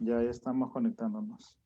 Ya estamos conectándonos.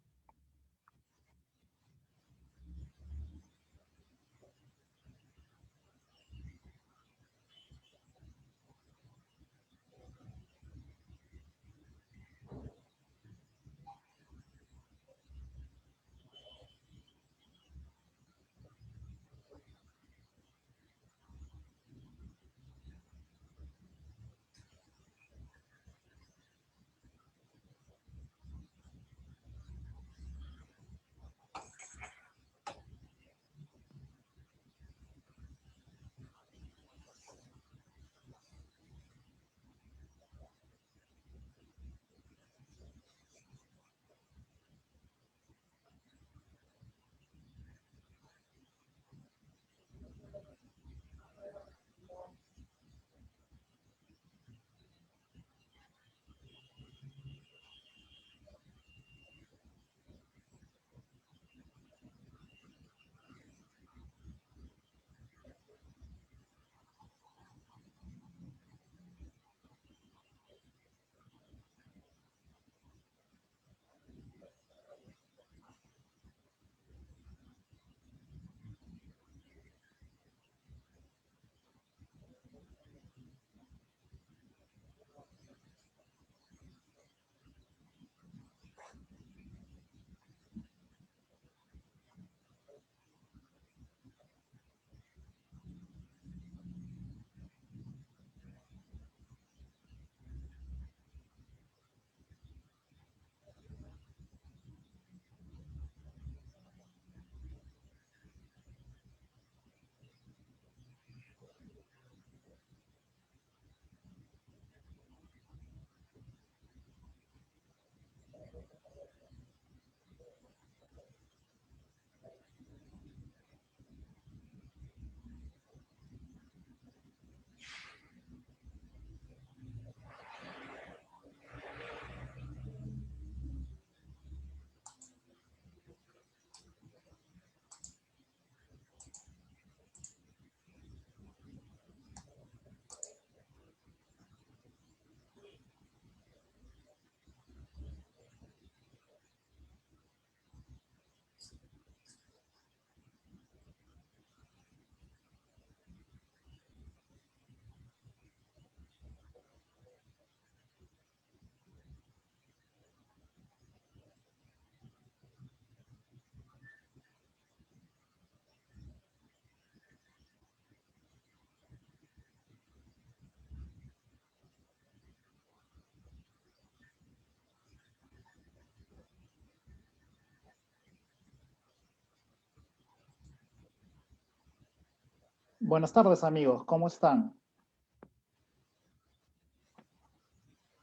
Buenas tardes, amigos. ¿Cómo están?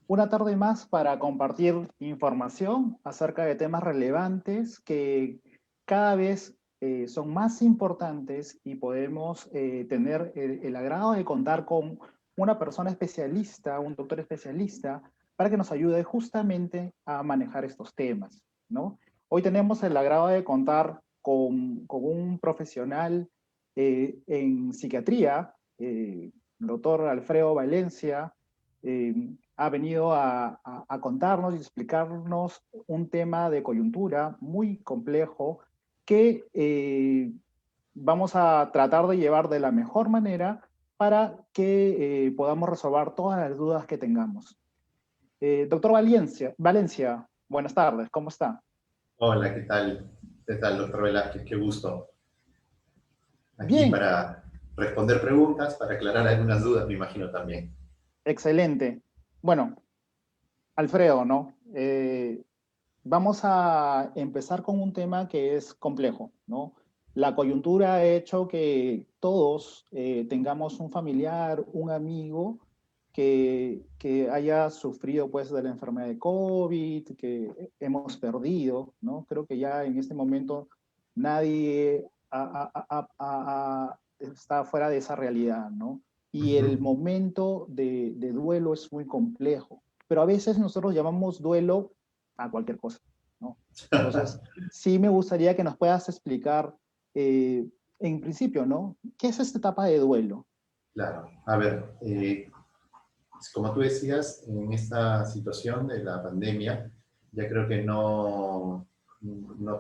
Una tarde más para compartir información acerca de temas relevantes que cada vez son más importantes y podemos tener el agrado de contar con una persona especialista, un doctor especialista, para que nos ayude justamente a manejar estos temas, ¿no? Hoy tenemos el agrado de contar con un profesional en psiquiatría, el doctor Alfredo Valencia, eh, ha venido a contarnos y explicarnos un tema de coyuntura muy complejo que vamos a tratar de llevar de la mejor manera para que podamos resolver todas las dudas que tengamos. Doctor Valencia, buenas tardes, ¿cómo está? Hola, ¿qué tal? ¿Qué tal, doctor Velázquez? Qué gusto. Aquí Bien, para responder preguntas, para aclarar algunas dudas, me imagino también. excelente. Bueno, Alfredo, ¿no? Vamos a empezar con un tema que es complejo, ¿no? La coyuntura ha hecho que todos tengamos un familiar, un amigo que haya sufrido pues de la enfermedad de COVID, que hemos perdido, ¿no? Creo que ya en este momento nadie está fuera de esa realidad, ¿no? Y el Ujú. momento de duelo es muy complejo, pero a veces nosotros llamamos duelo a cualquier cosa, ¿no? Entonces, sí me gustaría que nos puedas explicar, en principio, ¿no? ¿Qué es esta etapa de duelo? Claro, a ver, como tú decías, en esta situación de la pandemia, Ya creo que no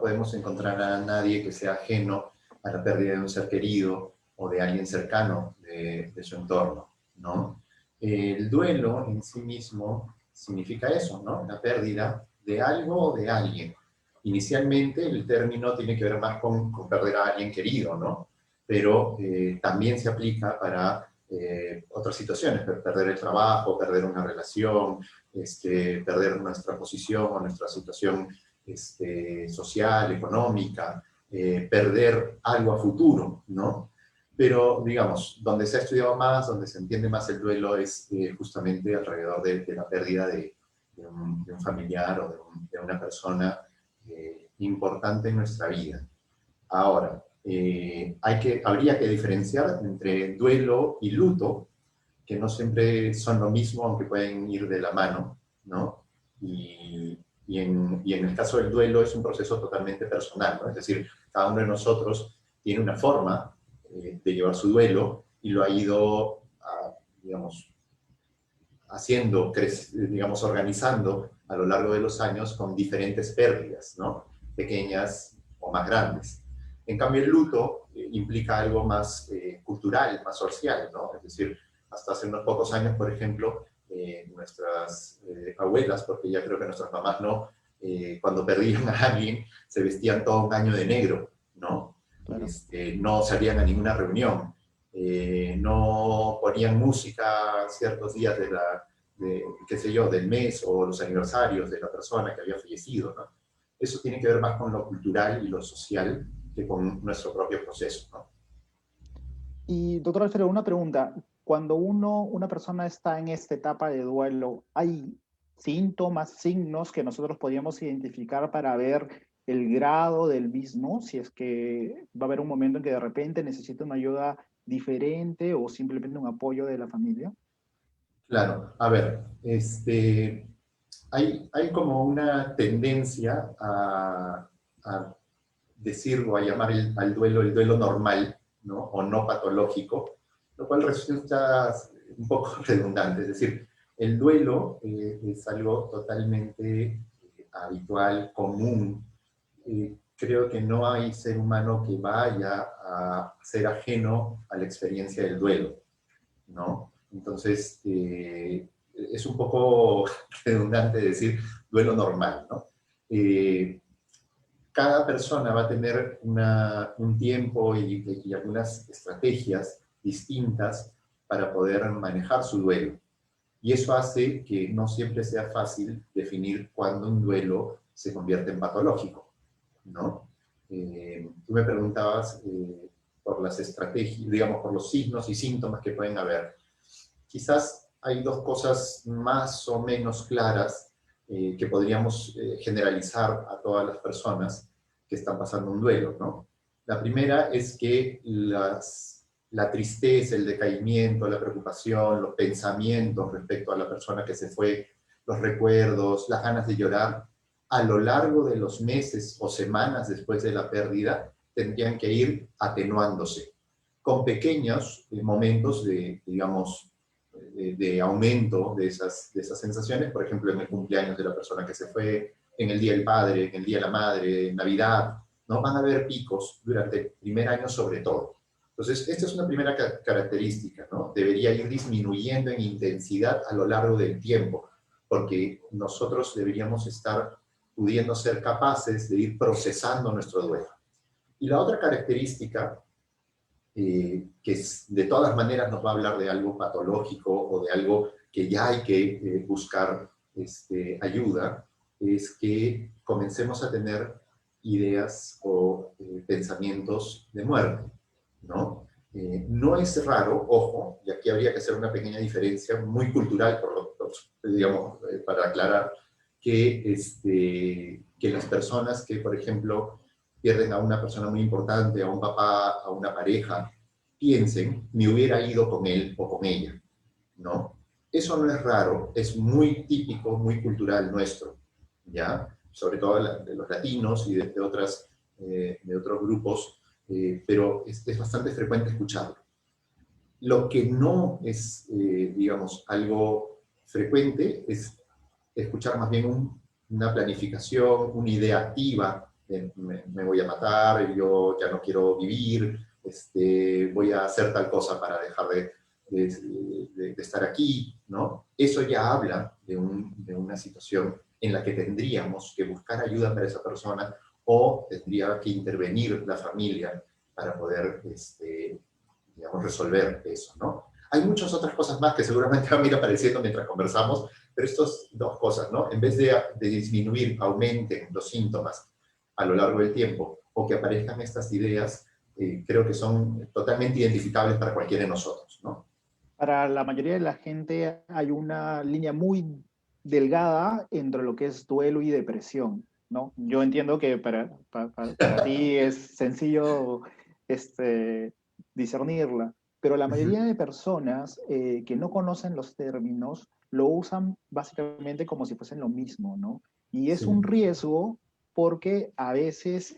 podemos encontrar a nadie que sea ajeno a la pérdida de un ser querido o de alguien cercano de su entorno, ¿no? El duelo en sí mismo significa eso, ¿no? La pérdida de algo o de alguien. Inicialmente el término tiene que ver más con perder a alguien querido, ¿no? Pero también se aplica para otras situaciones, perder el trabajo, perder una relación, perder nuestra posición o nuestra situación social, económica, perder algo a futuro, ¿no? Pero, digamos, donde se ha estudiado más, donde se entiende más el duelo es justamente alrededor de la pérdida de un familiar o de una persona importante en nuestra vida. Ahora, habría que diferenciar entre duelo y luto, que no siempre son lo mismo, aunque pueden ir de la mano, ¿no? Y en el caso del duelo es un proceso totalmente personal, ¿no? Es decir, cada uno de nosotros tiene una forma de llevar su duelo y lo ha ido, digamos, haciendo, digamos, organizando a lo largo de los años con diferentes pérdidas, ¿no? Pequeñas o más grandes. En cambio, el luto implica algo más cultural, más social, ¿no? Es decir, hasta hace unos pocos años, por ejemplo, nuestras abuelas, porque ya creo que nuestras mamás no, cuando perdían a alguien, se vestían todo un año de negro, ¿no? Claro. No salían a ninguna reunión, no ponían música ciertos días qué sé yo, del mes o los aniversarios de la persona que había fallecido, ¿no? Eso tiene que ver más con lo cultural y lo social que con nuestro propio proceso, ¿no? Y doctor Alfredo, una pregunta. Cuando una persona está en esta etapa de duelo, ¿hay síntomas, signos que nosotros podríamos identificar para ver el grado del mismo? Si es que va a haber un momento en que de repente necesita una ayuda diferente o simplemente un apoyo de la familia. Claro, a ver, hay como una tendencia a decir o a llamar al duelo el duelo normal, ¿no? O no patológico, lo cual resulta un poco redundante. Es decir, el duelo es algo totalmente habitual, común. Creo que no hay ser humano que vaya a ser ajeno a la experiencia del duelo, ¿no? Entonces, es un poco redundante decir duelo normal, ¿no? Cada persona va a tener un tiempo y algunas estrategias distintas para poder manejar su duelo. Y eso hace que no siempre sea fácil definir cuándo un duelo se convierte en patológico, ¿no? Tú me preguntabas por las estrategias, digamos, por los signos y síntomas que pueden haber. Quizás hay dos cosas más o menos claras que podríamos generalizar a todas las personas que están pasando un duelo, ¿no? La primera es que la tristeza, el decaimiento, la preocupación, los pensamientos respecto a la persona que se fue, los recuerdos, las ganas de llorar, a lo largo de los meses o semanas después de la pérdida, tendrían que ir atenuándose, con pequeños momentos digamos, de aumento de esas sensaciones, por ejemplo, en el cumpleaños de la persona que se fue, en el Día del Padre, en el Día de la Madre, en Navidad, ¿no? Van a haber picos durante el primer año sobre todo. Entonces, esta es una primera característica, ¿no? Debería ir disminuyendo en intensidad a lo largo del tiempo, porque nosotros deberíamos estar pudiendo ser capaces de ir procesando nuestro duelo. Y la otra característica que de todas maneras nos va a hablar de algo patológico o de algo que ya hay que buscar ayuda, es que comencemos a tener ideas o pensamientos de muerte, ¿no? No es raro, ojo, y aquí habría que hacer una pequeña diferencia muy cultural, digamos, para aclarar, que las personas que, por ejemplo, pierden a una persona muy importante, a un papá, a una pareja, piensen, me hubiera ido con él o con ella, ¿no? Eso no es raro, es muy típico, muy cultural nuestro, ¿ya? Sobre todo de los latinos y de otros grupos, pero es bastante frecuente escucharlo. Lo que no es, digamos, algo frecuente es escuchar más bien una planificación, una idea activa, de, me voy a matar, yo ya no quiero vivir, voy a hacer tal cosa para dejar de estar aquí, ¿no? Eso ya habla de una situación en la que tendríamos que buscar ayuda para esa persona o tendría que intervenir la familia para poder, digamos, resolver eso, ¿no? Hay muchas otras cosas más que seguramente van a ir apareciendo mientras conversamos, pero estas dos cosas, ¿no? En vez de disminuir, aumenten los síntomas a lo largo del tiempo o que aparezcan estas ideas, creo que son totalmente identificables para cualquiera de nosotros, ¿no? Para la mayoría de la gente hay una línea muy delgada entre lo que es duelo y depresión, ¿no? Yo entiendo que para ti es sencillo discernirla, pero la mayoría de personas que no conocen los términos lo usan básicamente como si fuesen lo mismo, ¿no? Y es un Sí, riesgo porque a veces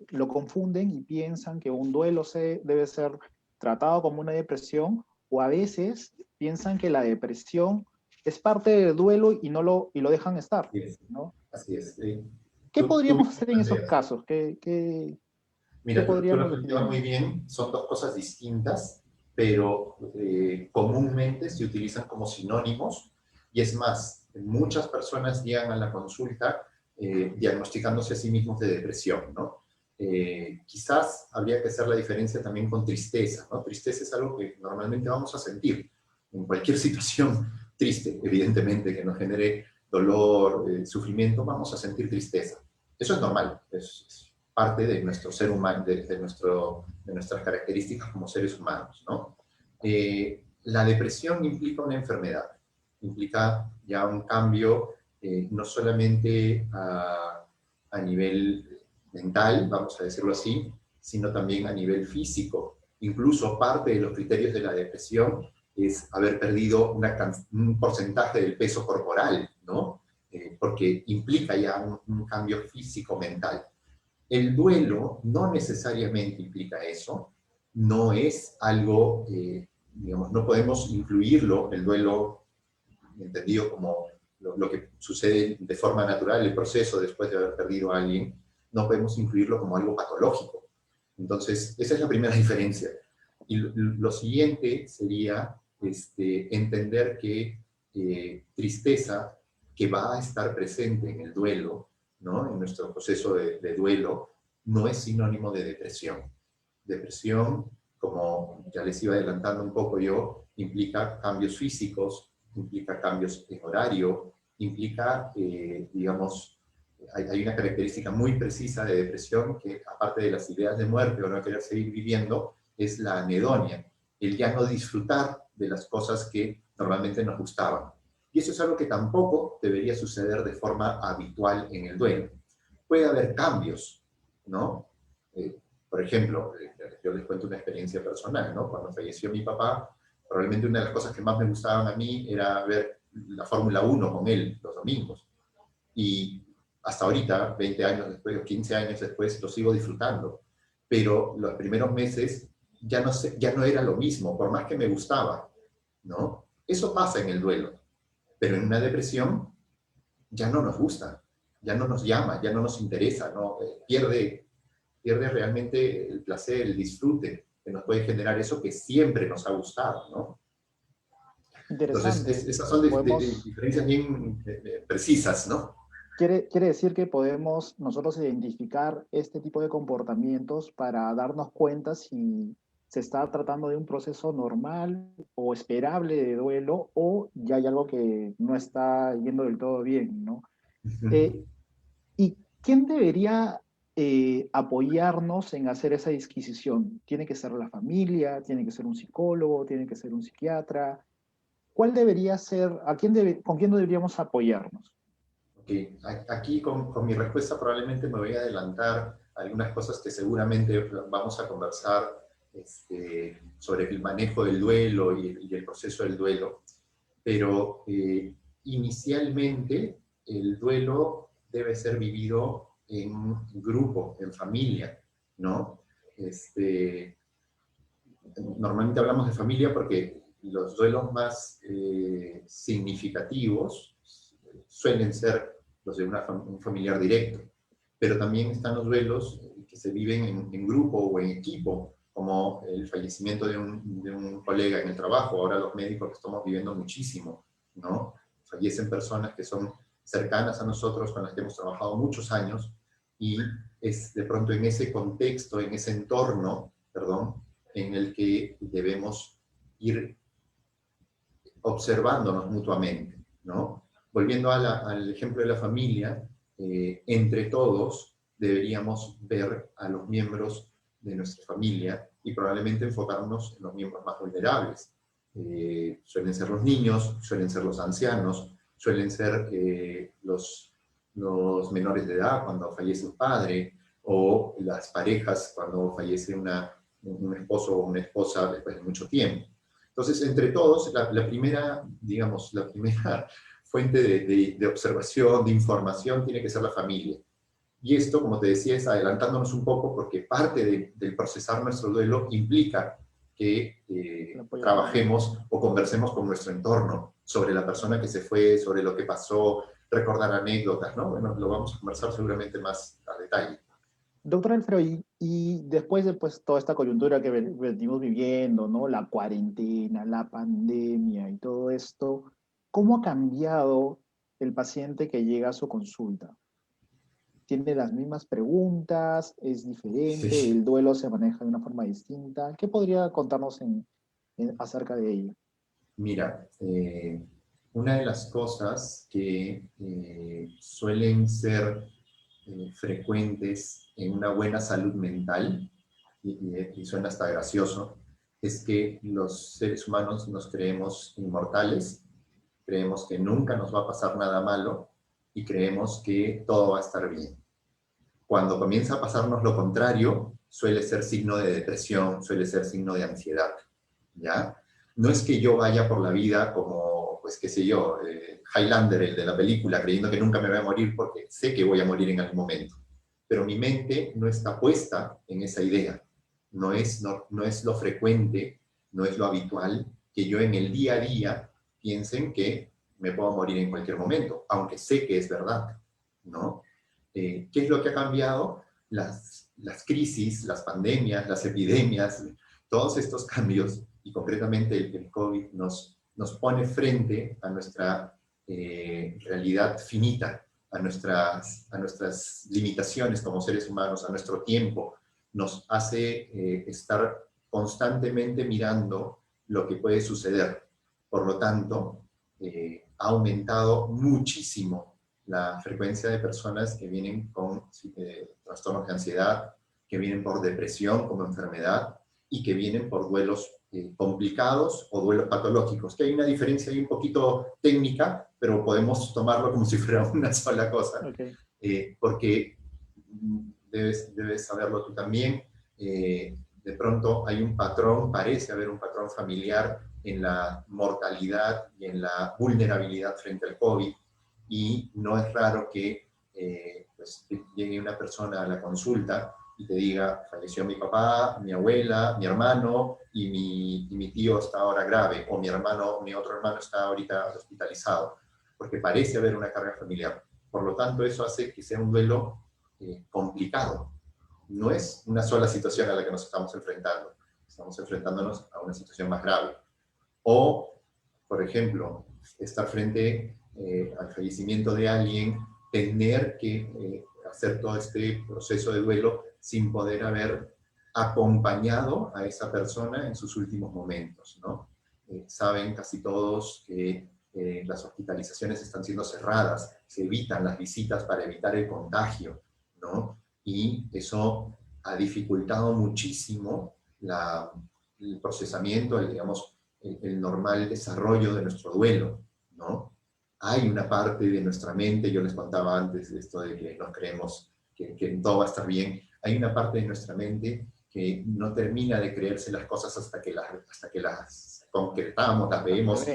lo confunden y piensan que un duelo debe ser tratado como una depresión, o a veces piensan que la depresión es parte del duelo y lo dejan estar, así es. ¿no? Así es. ¿Qué Tú podríamos bien lo hacer en esos planteas. casos? ¿Qué Mira, tú lo podríamos planteas muy definir? bien, son dos cosas distintas, pero comúnmente se utilizan como sinónimos, y es más, muchas personas llegan a la consulta diagnosticándose a sí mismos de depresión, ¿no? Quizás habría que hacer la diferencia también con tristeza, ¿no? Tristeza es algo que normalmente vamos a sentir en cualquier situación triste, evidentemente, que nos genere dolor, sufrimiento, vamos a sentir tristeza. Eso es normal, es parte de nuestro ser humano, de nuestras características como seres humanos, ¿no? La depresión implica una enfermedad, implica ya un cambio no solamente a nivel mental, vamos a decirlo así, sino también a nivel físico. Incluso parte de los criterios de la depresión es haber perdido un porcentaje del peso corporal, ¿no? Porque implica ya un cambio físico-mental. El duelo no necesariamente implica eso, no es algo, digamos, no podemos incluirlo, el duelo, entendido como lo que sucede de forma natural, el proceso después de haber perdido a alguien, no podemos incluirlo como algo patológico. Entonces, esa es la primera diferencia. Y lo siguiente sería entender que tristeza, que va a estar presente en el duelo, ¿no? En nuestro proceso de duelo, no es sinónimo de depresión. Depresión, como ya les iba adelantando un poco yo, implica cambios físicos, implica cambios en horario, implica, digamos, hay una característica muy precisa de depresión que, aparte de las ideas de muerte o no querer seguir viviendo, es la anedonia, el ya no disfrutar de las cosas que normalmente nos gustaban. Y eso es algo que tampoco debería suceder de forma habitual en el duelo. Puede haber cambios, ¿no? Por ejemplo, yo les cuento una experiencia personal, ¿no? Cuando falleció mi papá, probablemente una de las cosas que más me gustaban a mí era ver la Fórmula 1 con él los domingos. Y hasta ahorita, 20 años después o 15 años después, lo sigo disfrutando. Pero los primeros meses ya no era lo mismo, por más que me gustaba, ¿no? Eso pasa en el duelo, pero en una depresión ya no nos gusta, ya no nos llama, ya no nos interesa, ¿no? Pierde realmente el placer, el disfrute que nos puede generar eso que siempre nos ha gustado, ¿no? Entonces, Interesante. esas son Podemos, diferencias bien precisas, ¿no? quiere decir que podemos nosotros identificar este tipo de comportamientos para darnos cuenta si se está tratando de un proceso normal o esperable de duelo o ya hay algo que no está yendo del todo bien, ¿no? Eh, ¿Y quién debería apoyarnos en hacer esa disquisición? ¿Tiene que ser la familia? ¿Tiene que ser un psicólogo? ¿Tiene que ser un psiquiatra? ¿Cuál debería ser, con quién deberíamos apoyarnos? Okay. Aquí con mi respuesta probablemente me voy a adelantar algunas cosas que seguramente vamos a conversar sobre el manejo del duelo y el proceso del duelo. Pero inicialmente el duelo debe ser vivido en grupo, en familia, ¿no? Normalmente hablamos de familia porque los duelos más significativos suelen ser los de un familiar directo. Pero también están los duelos que se viven en grupo o en equipo, como el fallecimiento de un colega en el trabajo. Ahora los médicos estamos viviendo muchísimo, ¿no? Fallecen personas que son cercanas a nosotros, con las que hemos trabajado muchos años, y es de pronto en ese contexto, en ese entorno, perdón, en el que debemos ir observándonos mutuamente, ¿no? Volviendo al ejemplo de la familia, entre todos deberíamos ver a los miembros de nuestra familia y probablemente enfocarnos en los miembros más vulnerables. Suelen ser los niños, suelen ser los ancianos, suelen ser los menores de edad cuando fallece un padre, o las parejas cuando fallece un esposo o una esposa después de mucho tiempo. Entonces, entre todos, la primera, digamos, la primera fuente de observación, de información, tiene que ser la familia. Y esto, como te decía, es adelantándonos un poco porque parte del procesar nuestro duelo implica que trabajemos o conversemos con nuestro entorno sobre la persona que se fue, sobre lo que pasó, recordar anécdotas, ¿no? Bueno, lo vamos a conversar seguramente más a detalle. Doctor Alfredo, y después de pues, toda esta coyuntura que venimos viviendo, ¿no? La cuarentena, la pandemia y todo esto, ¿cómo ha cambiado el paciente que llega a su consulta? ¿Tiene las mismas preguntas? ¿Es diferente? Sí. ¿El duelo se maneja de una forma distinta? ¿Qué podría contarnos acerca de ello? Mira, una de las cosas que suelen ser frecuentes en una buena salud mental, y suena hasta gracioso, es que los seres humanos nos creemos inmortales, creemos que nunca nos va a pasar nada malo y creemos que todo va a estar bien. Cuando comienza a pasarnos lo contrario, suele ser signo de depresión, suele ser signo de ansiedad, ¿ya? No es que yo vaya por la vida como, pues qué sé yo, Highlander, el de la película, creyendo que nunca me voy a morir porque sé que voy a morir en algún momento. Pero mi mente no está puesta en esa idea. No es lo frecuente, no es lo habitual que yo en el día a día piensen que me puedo morir en cualquier momento, aunque sé que es verdad, ¿no? ¿Qué es lo que ha cambiado? Las crisis, las pandemias, las epidemias, todos estos cambios, y concretamente el COVID, nos pone frente a nuestra realidad finita, a nuestras limitaciones como seres humanos, a nuestro tiempo, nos hace estar constantemente mirando lo que puede suceder. Por lo tanto, ha aumentado muchísimo la frecuencia de personas que vienen con trastornos de ansiedad, que vienen por depresión como enfermedad y que vienen por duelos complicados o duelos patológicos, que hay una diferencia ahí un poquito técnica, pero podemos tomarlo como si fuera una sola cosa, Okay. porque debes saberlo tú también, de pronto hay un patrón, parece haber un patrón familiar en la mortalidad y en la vulnerabilidad frente al COVID, y no es raro que pues, llegue una persona a la consulta y te diga, falleció mi papá, mi abuela, mi hermano, y mi tío está ahora grave, o mi otro hermano está ahorita hospitalizado, porque parece haber una carga familiar. Por lo tanto, eso hace que sea un duelo complicado. No es una sola situación a la que nos estamos enfrentando, estamos enfrentándonos a una situación más grave. O, por ejemplo, estar frente al fallecimiento de alguien, tener que hacer todo este proceso de duelo sin poder haber acompañado a esa persona en sus últimos momentos, ¿no? Saben casi todos que las hospitalizaciones están siendo cerradas, se evitan las visitas para evitar el contagio, ¿no? Y eso ha dificultado muchísimo el procesamiento, digamos, el normal desarrollo de nuestro duelo, ¿no? Hay una parte de nuestra mente, yo les contaba antes esto de que nos creemos que todo va a estar bien, hay una parte de nuestra mente que no termina de creerse las cosas hasta que las concretamos, las vemos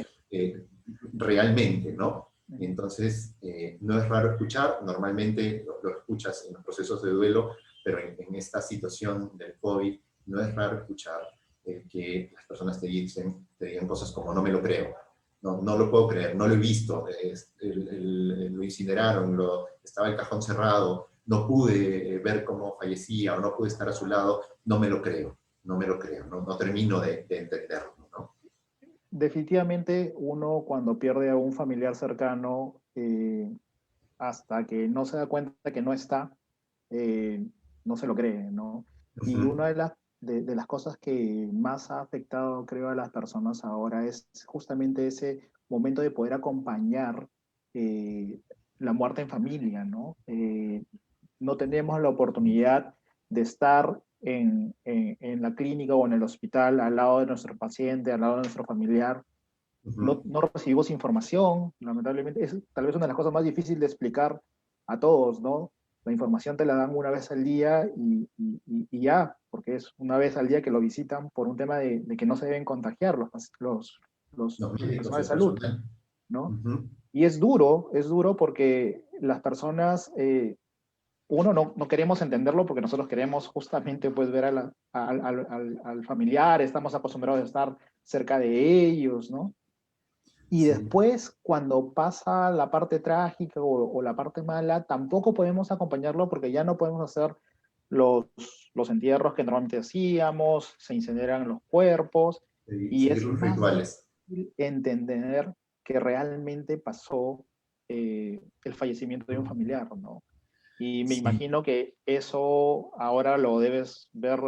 realmente, ¿no? Entonces, no es raro escuchar, normalmente lo escuchas en los procesos de duelo, pero en esta situación del COVID no es raro escuchar que las personas te digan cosas como no me lo creo, no lo puedo creer, no lo he visto, lo incineraron, estaba el cajón cerrado, no pude ver cómo fallecía o no pude estar a su lado, no me lo creo, no termino de entenderlo, ¿no? Definitivamente uno cuando pierde a un familiar cercano, hasta que no se da cuenta que no está, eh, no se lo cree, ¿no? Y Ujú, una de las cosas que más ha afectado, creo, a las personas ahora es justamente ese momento de poder acompañar eh, la muerte en familia, ¿no? No tenemos la oportunidad de estar en la clínica o en el hospital al lado de nuestro paciente, al lado de nuestro familiar. ujú. No recibimos información, lamentablemente. Es tal vez una de las cosas más difíciles de explicar a todos, ¿no? La información te la dan una vez al día y ya, porque es una vez al día que lo visitan por un tema de que no se deben contagiar Los el médicos, personal de el salud, personal. ¿no? Ujú. Y es duro porque las personas, uno, no queremos entenderlo porque nosotros queremos justamente pues ver al familiar, estamos acostumbrados a estar cerca de ellos, ¿no? Y Sí. después, cuando pasa la parte trágica o la parte mala, tampoco podemos acompañarlo porque ya no podemos hacer los, los entierros que normalmente hacíamos, se incineran los cuerpos y Seguir es los más rituales. difícil entender que realmente pasó el fallecimiento de un familiar, ¿no? Y me Sí. imagino que eso ahora lo debes ver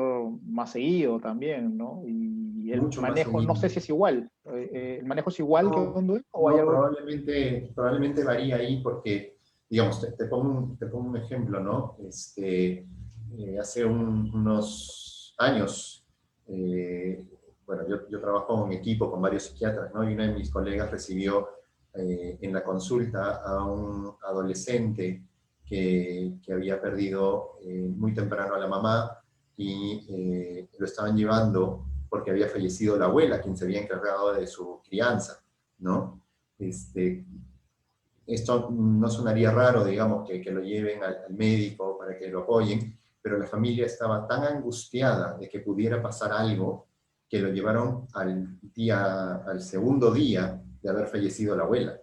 más seguido también, ¿no? Y el Mucho más manejo, no seguido. sé si es igual. ¿El manejo es igual que No, un duelo o hay no, algo? probablemente varía ahí porque, digamos, te pongo un ejemplo, ¿no? Hace unos años, eh, bueno, yo trabajo en equipo con varios psiquiatras, ¿no? Y uno de mis colegas recibió en la consulta a un adolescente que había perdido muy temprano a la mamá y lo estaban llevando porque había fallecido la abuela, quien se había encargado de su crianza, ¿no? Este, Esto no sonaría raro, digamos, que lo lleven al médico para que lo apoyen, pero la familia estaba tan angustiada de que pudiera pasar algo que lo llevaron al segundo día de haber fallecido la abuela,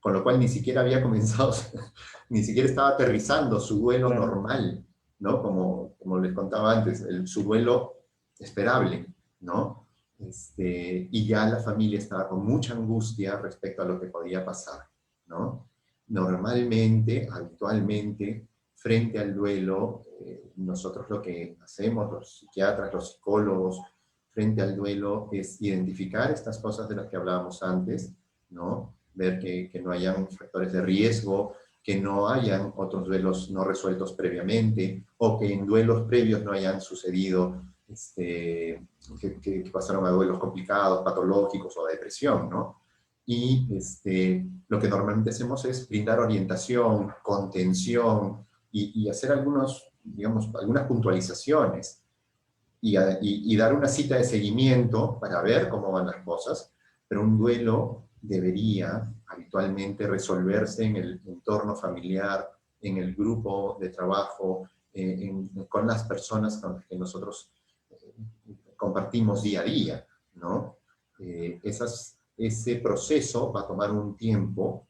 con lo cual ni siquiera había comenzado, ni siquiera estaba aterrizando su duelo Claro. normal, ¿no? Como les contaba antes, su duelo esperable, ¿no? Y ya la familia estaba con mucha angustia respecto a lo que podía pasar, ¿no? Normalmente, habitualmente, frente al duelo, nosotros lo que hacemos, los psiquiatras, los psicólogos, frente al duelo, es identificar estas cosas de las que hablábamos antes, ¿no? Ver que no hayan factores de riesgo, que no hayan otros duelos no resueltos previamente, o que en duelos previos no hayan sucedido, que pasaron a duelos complicados, patológicos o de depresión, ¿no? Y lo que normalmente hacemos es brindar orientación, contención y hacer digamos, algunas puntualizaciones y dar una cita de seguimiento para ver cómo van las cosas, pero un duelo debería habitualmente resolverse en el entorno familiar, en el grupo de trabajo, con las personas con las que nosotros compartimos día a día, ¿no? Ese proceso va a tomar un tiempo.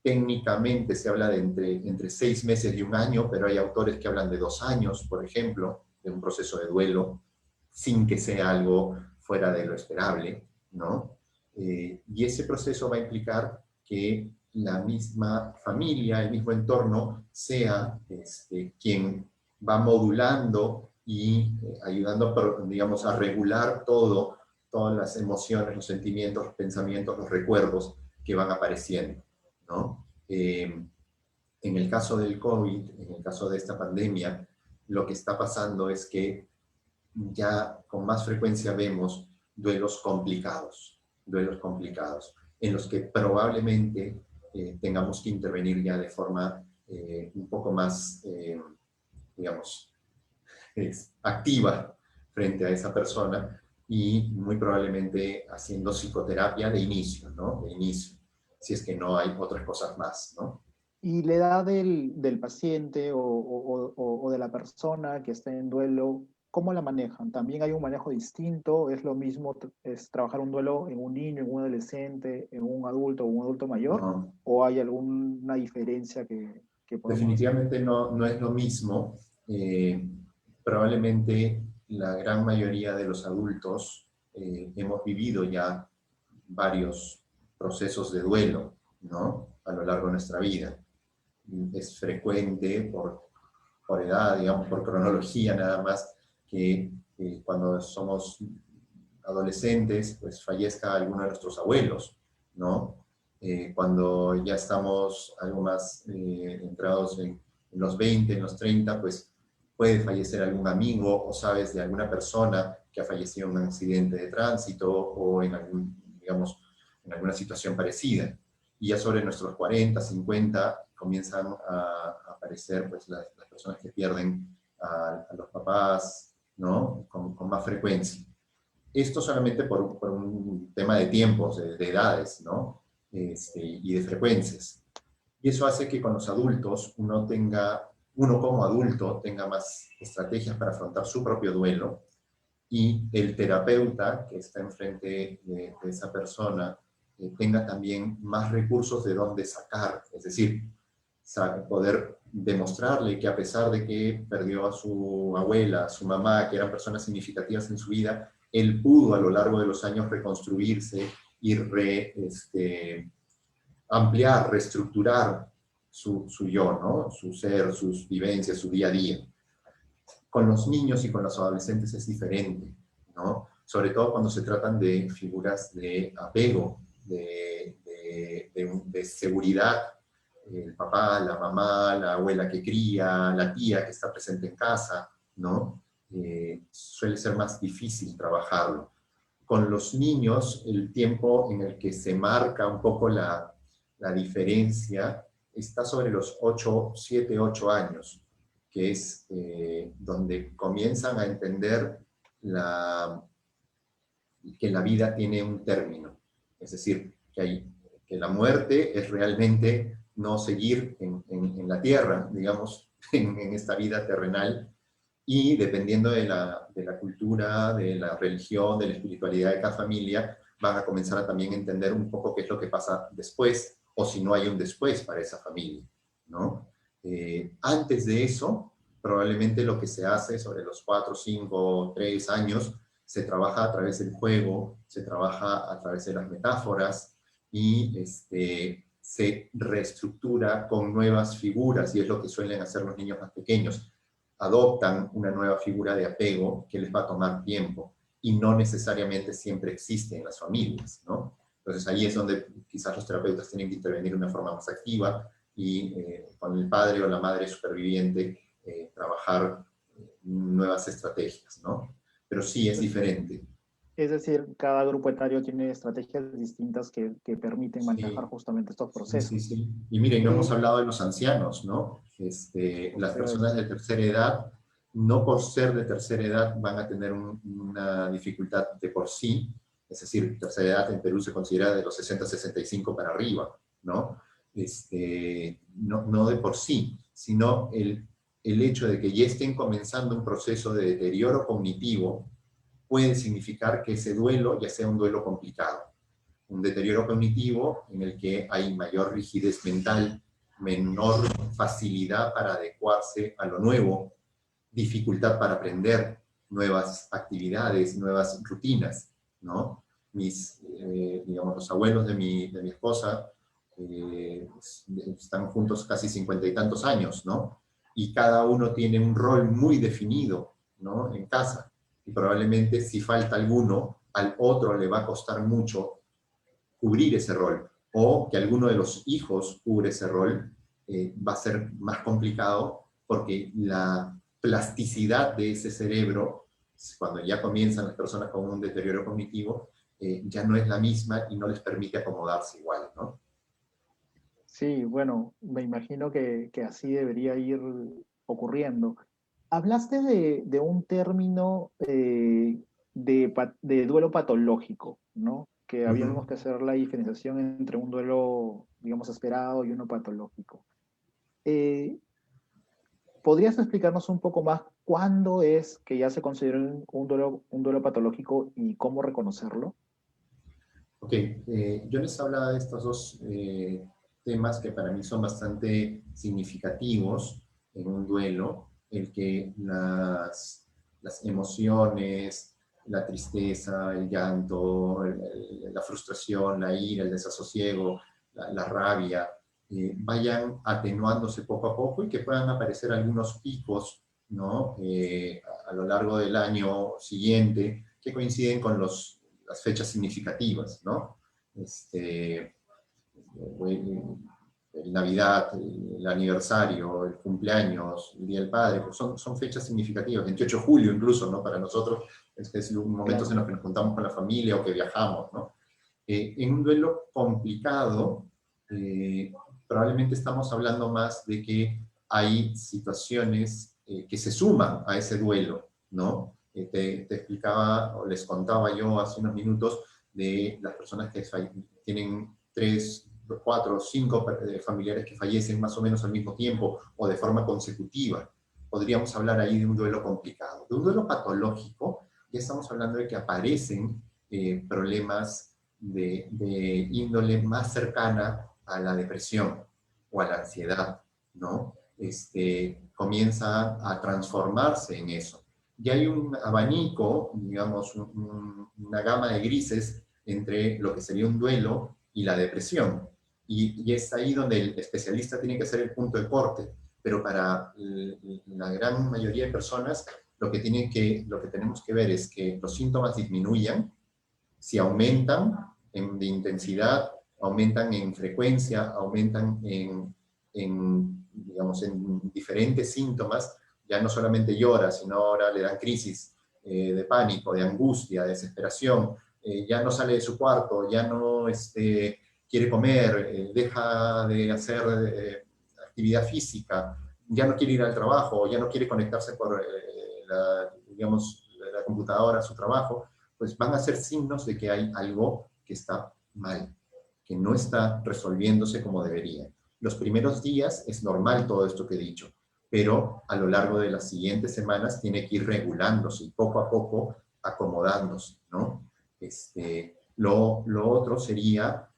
Técnicamente se habla de entre 6 meses y un año, pero hay autores que hablan de 2 años, por ejemplo, de un proceso de duelo, sin que sea algo fuera de lo esperable, ¿no? Y ese proceso va a implicar que la misma familia, el mismo entorno, sea quien va modulando y ayudando, digamos, a regular todas las emociones, los sentimientos, los pensamientos, los recuerdos que van apareciendo, ¿no? En el caso del COVID, en el caso de esta pandemia, lo que está pasando es que ya con más frecuencia vemos duelos complicados, en los que probablemente tengamos que intervenir ya de forma un poco más, digamos, activa frente a esa persona y muy probablemente haciendo psicoterapia de inicio, ¿no? De inicio, si es que no hay otras cosas más, ¿no? Y la edad del paciente o de la persona que está en duelo, ¿cómo la manejan? ¿También hay un manejo distinto? ¿Es lo mismo es trabajar un duelo en un niño, en un adolescente, en un adulto mayor? No, ¿O hay alguna diferencia que podamos hacer? definitivamente no es lo mismo. Eh, Probablemente la gran mayoría de los adultos hemos vivido ya varios procesos de duelo, ¿no? A lo largo de nuestra vida. Es frecuente por edad, digamos, por cronología nada más, que cuando somos adolescentes, pues fallezca alguno de nuestros abuelos, ¿no? Cuando ya estamos algo más entrados en los 20, en los 30, pues puede fallecer algún amigo o sabes de alguna persona que ha fallecido en un accidente de tránsito o en algún, digamos, en alguna situación parecida. Y ya sobre nuestros 40, 50 comienzan a aparecer pues, las personas que pierden a los papás, ¿no? Con más frecuencia. Esto solamente por un tema de tiempos, de edades, ¿no? Y de frecuencias. Y eso hace que con los adultos uno como adulto tenga más estrategias para afrontar su propio duelo y el terapeuta que está enfrente de esa persona tenga también más recursos de dónde sacar, es decir, poder demostrarle que a pesar de que perdió a su abuela, a su mamá, que eran personas significativas en su vida, él pudo a lo largo de los años reconstruirse y ampliar, reestructurar su yo, ¿no? Su ser, sus vivencias, su día a día. Con los niños y con los adolescentes es diferente, ¿no? Sobre todo cuando se tratan de figuras de apego, de seguridad, el papá, la mamá, la abuela que cría, la tía que está presente en casa, ¿no? Suele ser más difícil trabajarlo. Con los niños, el tiempo en el que se marca un poco la diferencia está sobre los 8, 7, 8 años, que es donde comienzan a entender que la vida tiene un término. Es decir, que la muerte es realmente no seguir en la tierra, digamos, en esta vida terrenal, y dependiendo de la cultura, de la religión, de la espiritualidad de cada familia, van a comenzar a también entender un poco qué es lo que pasa después, o si no hay un después para esa familia, ¿no? Antes de eso, probablemente lo que se hace sobre los 4, 5, 3 años, se trabaja a través del juego, se trabaja a través de las metáforas, y se reestructura con nuevas figuras, y es lo que suelen hacer los niños más pequeños. Adoptan una nueva figura de apego que les va a tomar tiempo y no necesariamente siempre existe en las familias, ¿no? Entonces ahí es donde quizás los terapeutas tienen que intervenir de una forma más activa y con el padre o la madre superviviente trabajar nuevas estrategias, ¿no? Pero sí es diferente. Es decir, cada grupo etario tiene estrategias distintas que permiten manejar Sí, justamente estos sí, sí, procesos. sí. Y miren, no hemos Eh, hablado de los ancianos, ¿no? Las Justo iba a personas de decir. tercera edad, no por ser de tercera edad, van a tener una dificultad de por sí. Es decir, tercera edad en Perú se considera de los 60, 65 para arriba, ¿no? No de por sí, sino el hecho de que ya estén comenzando un proceso de deterioro cognitivo puede significar que ese duelo ya sea un duelo complicado, un deterioro cognitivo en el que hay mayor rigidez mental, menor facilidad para adecuarse a lo nuevo, dificultad para aprender nuevas actividades, nuevas rutinas, ¿no? Digamos, los abuelos de mi esposa están juntos casi 50 y tantos años, ¿no? Y cada uno tiene un rol muy definido, ¿no? En casa. Y probablemente si falta alguno, al otro le va a costar mucho cubrir ese rol, o que alguno de los hijos cubre ese rol, va a ser más complicado porque la plasticidad de ese cerebro, cuando ya comienzan las personas con un deterioro cognitivo, ya no es la misma y no les permite acomodarse igual, ¿no? Sí, bueno, me imagino que así debería ir ocurriendo. Hablaste de un término de duelo patológico, ¿no? Que Uh -huh. habíamos que hacer la diferenciación entre un duelo, digamos, esperado y uno patológico. Eh, ¿podrías explicarnos un poco más cuándo es que ya se considera un duelo patológico y cómo reconocerlo? Ok, yo les hablaba de estos dos temas que para mí son bastante significativos en un duelo, el que las emociones, la tristeza, el llanto, la frustración, la ira, el desasosiego, la rabia, vayan atenuándose poco a poco y que puedan aparecer algunos picos, ¿no? A lo largo del año siguiente que coinciden con las fechas significativas, ¿no? El Navidad, el aniversario, el cumpleaños, el Día del Padre, pues son fechas significativas, 28 de julio incluso, ¿no? Para nosotros es un momento en Claro. los que nos juntamos con la familia o que viajamos, ¿no? En un duelo complicado, probablemente estamos hablando más de que hay situaciones que se suman a ese duelo, ¿no? Te explicaba o les contaba yo hace unos minutos de las personas que tienen 3, 4, 5 familiares que fallecen más o menos al mismo tiempo o de forma consecutiva. Podríamos hablar ahí de un duelo complicado. De un duelo patológico, ya estamos hablando de que aparecen problemas de índole más cercana a la depresión o a la ansiedad, ¿no? Comienza a transformarse en eso. Y hay un abanico, digamos, una gama de grises entre lo que sería un duelo y la depresión. Y es ahí donde el especialista tiene que hacer el punto de corte. Pero para la gran mayoría de personas, lo que tenemos que ver es que los síntomas disminuyan, si aumentan de intensidad, aumentan en frecuencia, aumentan digamos, en diferentes síntomas, ya no solamente llora, sino ahora le dan crisis de pánico, de angustia, de desesperación, ya no sale de su cuarto, ya no quiere comer, deja de hacer actividad física, ya no quiere ir al trabajo, ya no quiere conectarse por digamos, la computadora a su trabajo, pues van a ser signos de que hay algo que está mal, que no está resolviéndose como debería. Los primeros días es normal todo esto que he dicho, pero a lo largo de las siguientes semanas tiene que ir regulándose y poco a poco acomodándose, ¿no? Lo otro sería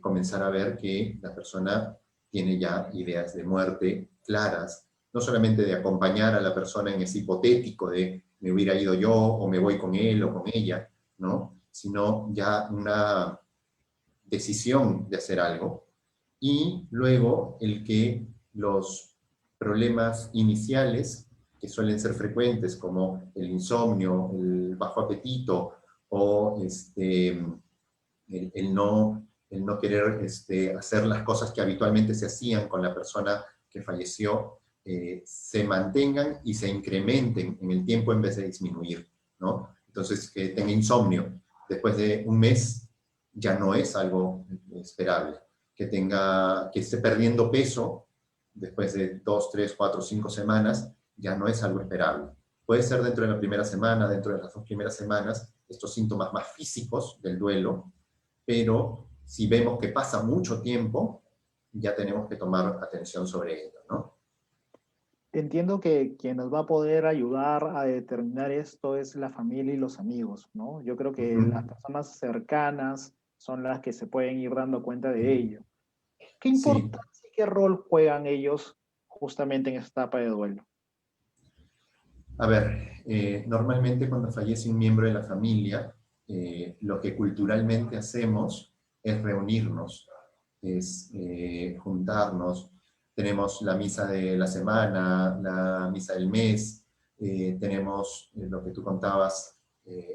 comenzar a ver que la persona tiene ya ideas de muerte claras, no solamente de acompañar a la persona en ese hipotético de me hubiera ido yo o me voy con él o con ella, ¿no? Sino ya una decisión de hacer algo. Y luego el que los problemas iniciales, que suelen ser frecuentes, como el insomnio, el bajo apetito o el no querer hacer las cosas que habitualmente se hacían con la persona que falleció, se mantengan y se incrementen en el tiempo en vez de disminuir, ¿no? Entonces, que tenga insomnio después de un mes ya no es algo esperable. Que esté perdiendo peso después de 2, 3, 4, 5 semanas ya no es algo esperable. Puede ser dentro de la primera semana, dentro de las 2 primeras semanas, estos síntomas más físicos del duelo, pero si vemos que pasa mucho tiempo, ya tenemos que tomar atención sobre ello, ¿no? Entiendo que quien nos va a poder ayudar a determinar esto es la familia y los amigos, ¿no? Yo creo que las Ujú. personas cercanas son las que se pueden ir dando cuenta de ello. ¿Qué Sí, importancia y qué rol juegan ellos justamente en esta etapa de duelo? a ver, normalmente cuando fallece un miembro de la familia, lo que culturalmente hacemos es reunirnos, es juntarnos. Tenemos la misa de la semana, la misa del mes, tenemos lo que tú contabas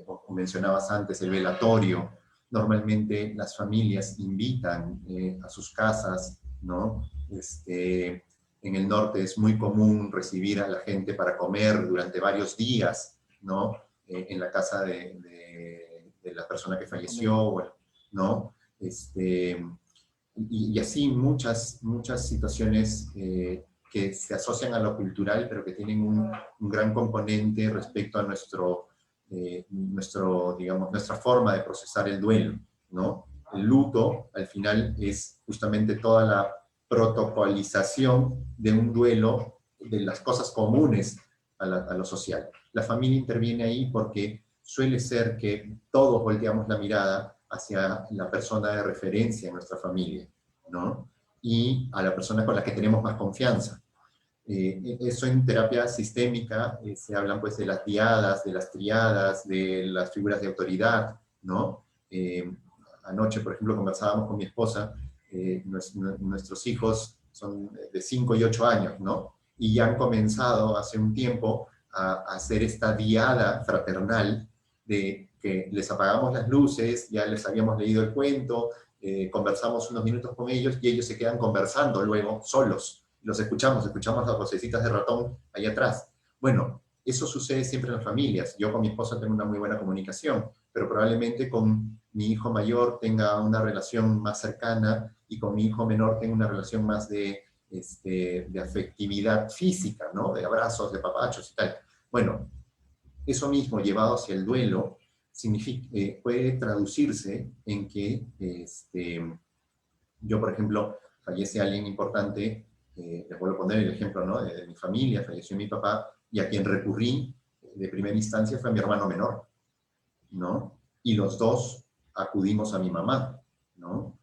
o mencionabas antes, el velatorio. Normalmente las familias invitan a sus casas, ¿no? En el norte es muy común recibir a la gente para comer durante varios días, ¿no? En la casa de la persona que La falleció, familia. bueno, ¿no? Y así muchas situaciones que se asocian a lo cultural, pero que tienen un gran componente respecto a digamos, nuestra forma de procesar el duelo, ¿no? El luto, al final, es justamente toda la protocolización de un duelo de las cosas comunes a lo social. La familia interviene ahí porque suele ser que todos volteamos la mirada hacia la persona de referencia en nuestra familia, ¿no? Y a la persona con la que tenemos más confianza. Eso en terapia sistémica se hablan pues de las diadas, de las triadas, de las figuras de autoridad, ¿no? Anoche, por ejemplo, conversábamos con mi esposa, nuestros hijos son de 5 y 8 años, ¿no? Y ya han comenzado hace un tiempo a hacer esta diada fraternal de que les apagamos las luces, ya les habíamos leído el cuento, conversamos unos minutos con ellos y ellos se quedan conversando luego solos. Los escuchamos las vocecitas de ratón ahí atrás. Bueno, eso sucede siempre en las familias. Yo con mi esposa tengo una muy buena comunicación, pero probablemente con mi hijo mayor tenga una relación más cercana y con mi hijo menor tenga una relación más de afectividad física, ¿no? De abrazos, de papachos y tal. Bueno, eso mismo llevado hacia el duelo significa, puede traducirse en que yo, por ejemplo, fallece alguien importante, les vuelvo a poner el ejemplo, ¿no? De mi familia, falleció mi papá, y a quien recurrí de primera instancia fue a mi hermano menor, ¿no? Y los dos acudimos a mi mamá, ¿no?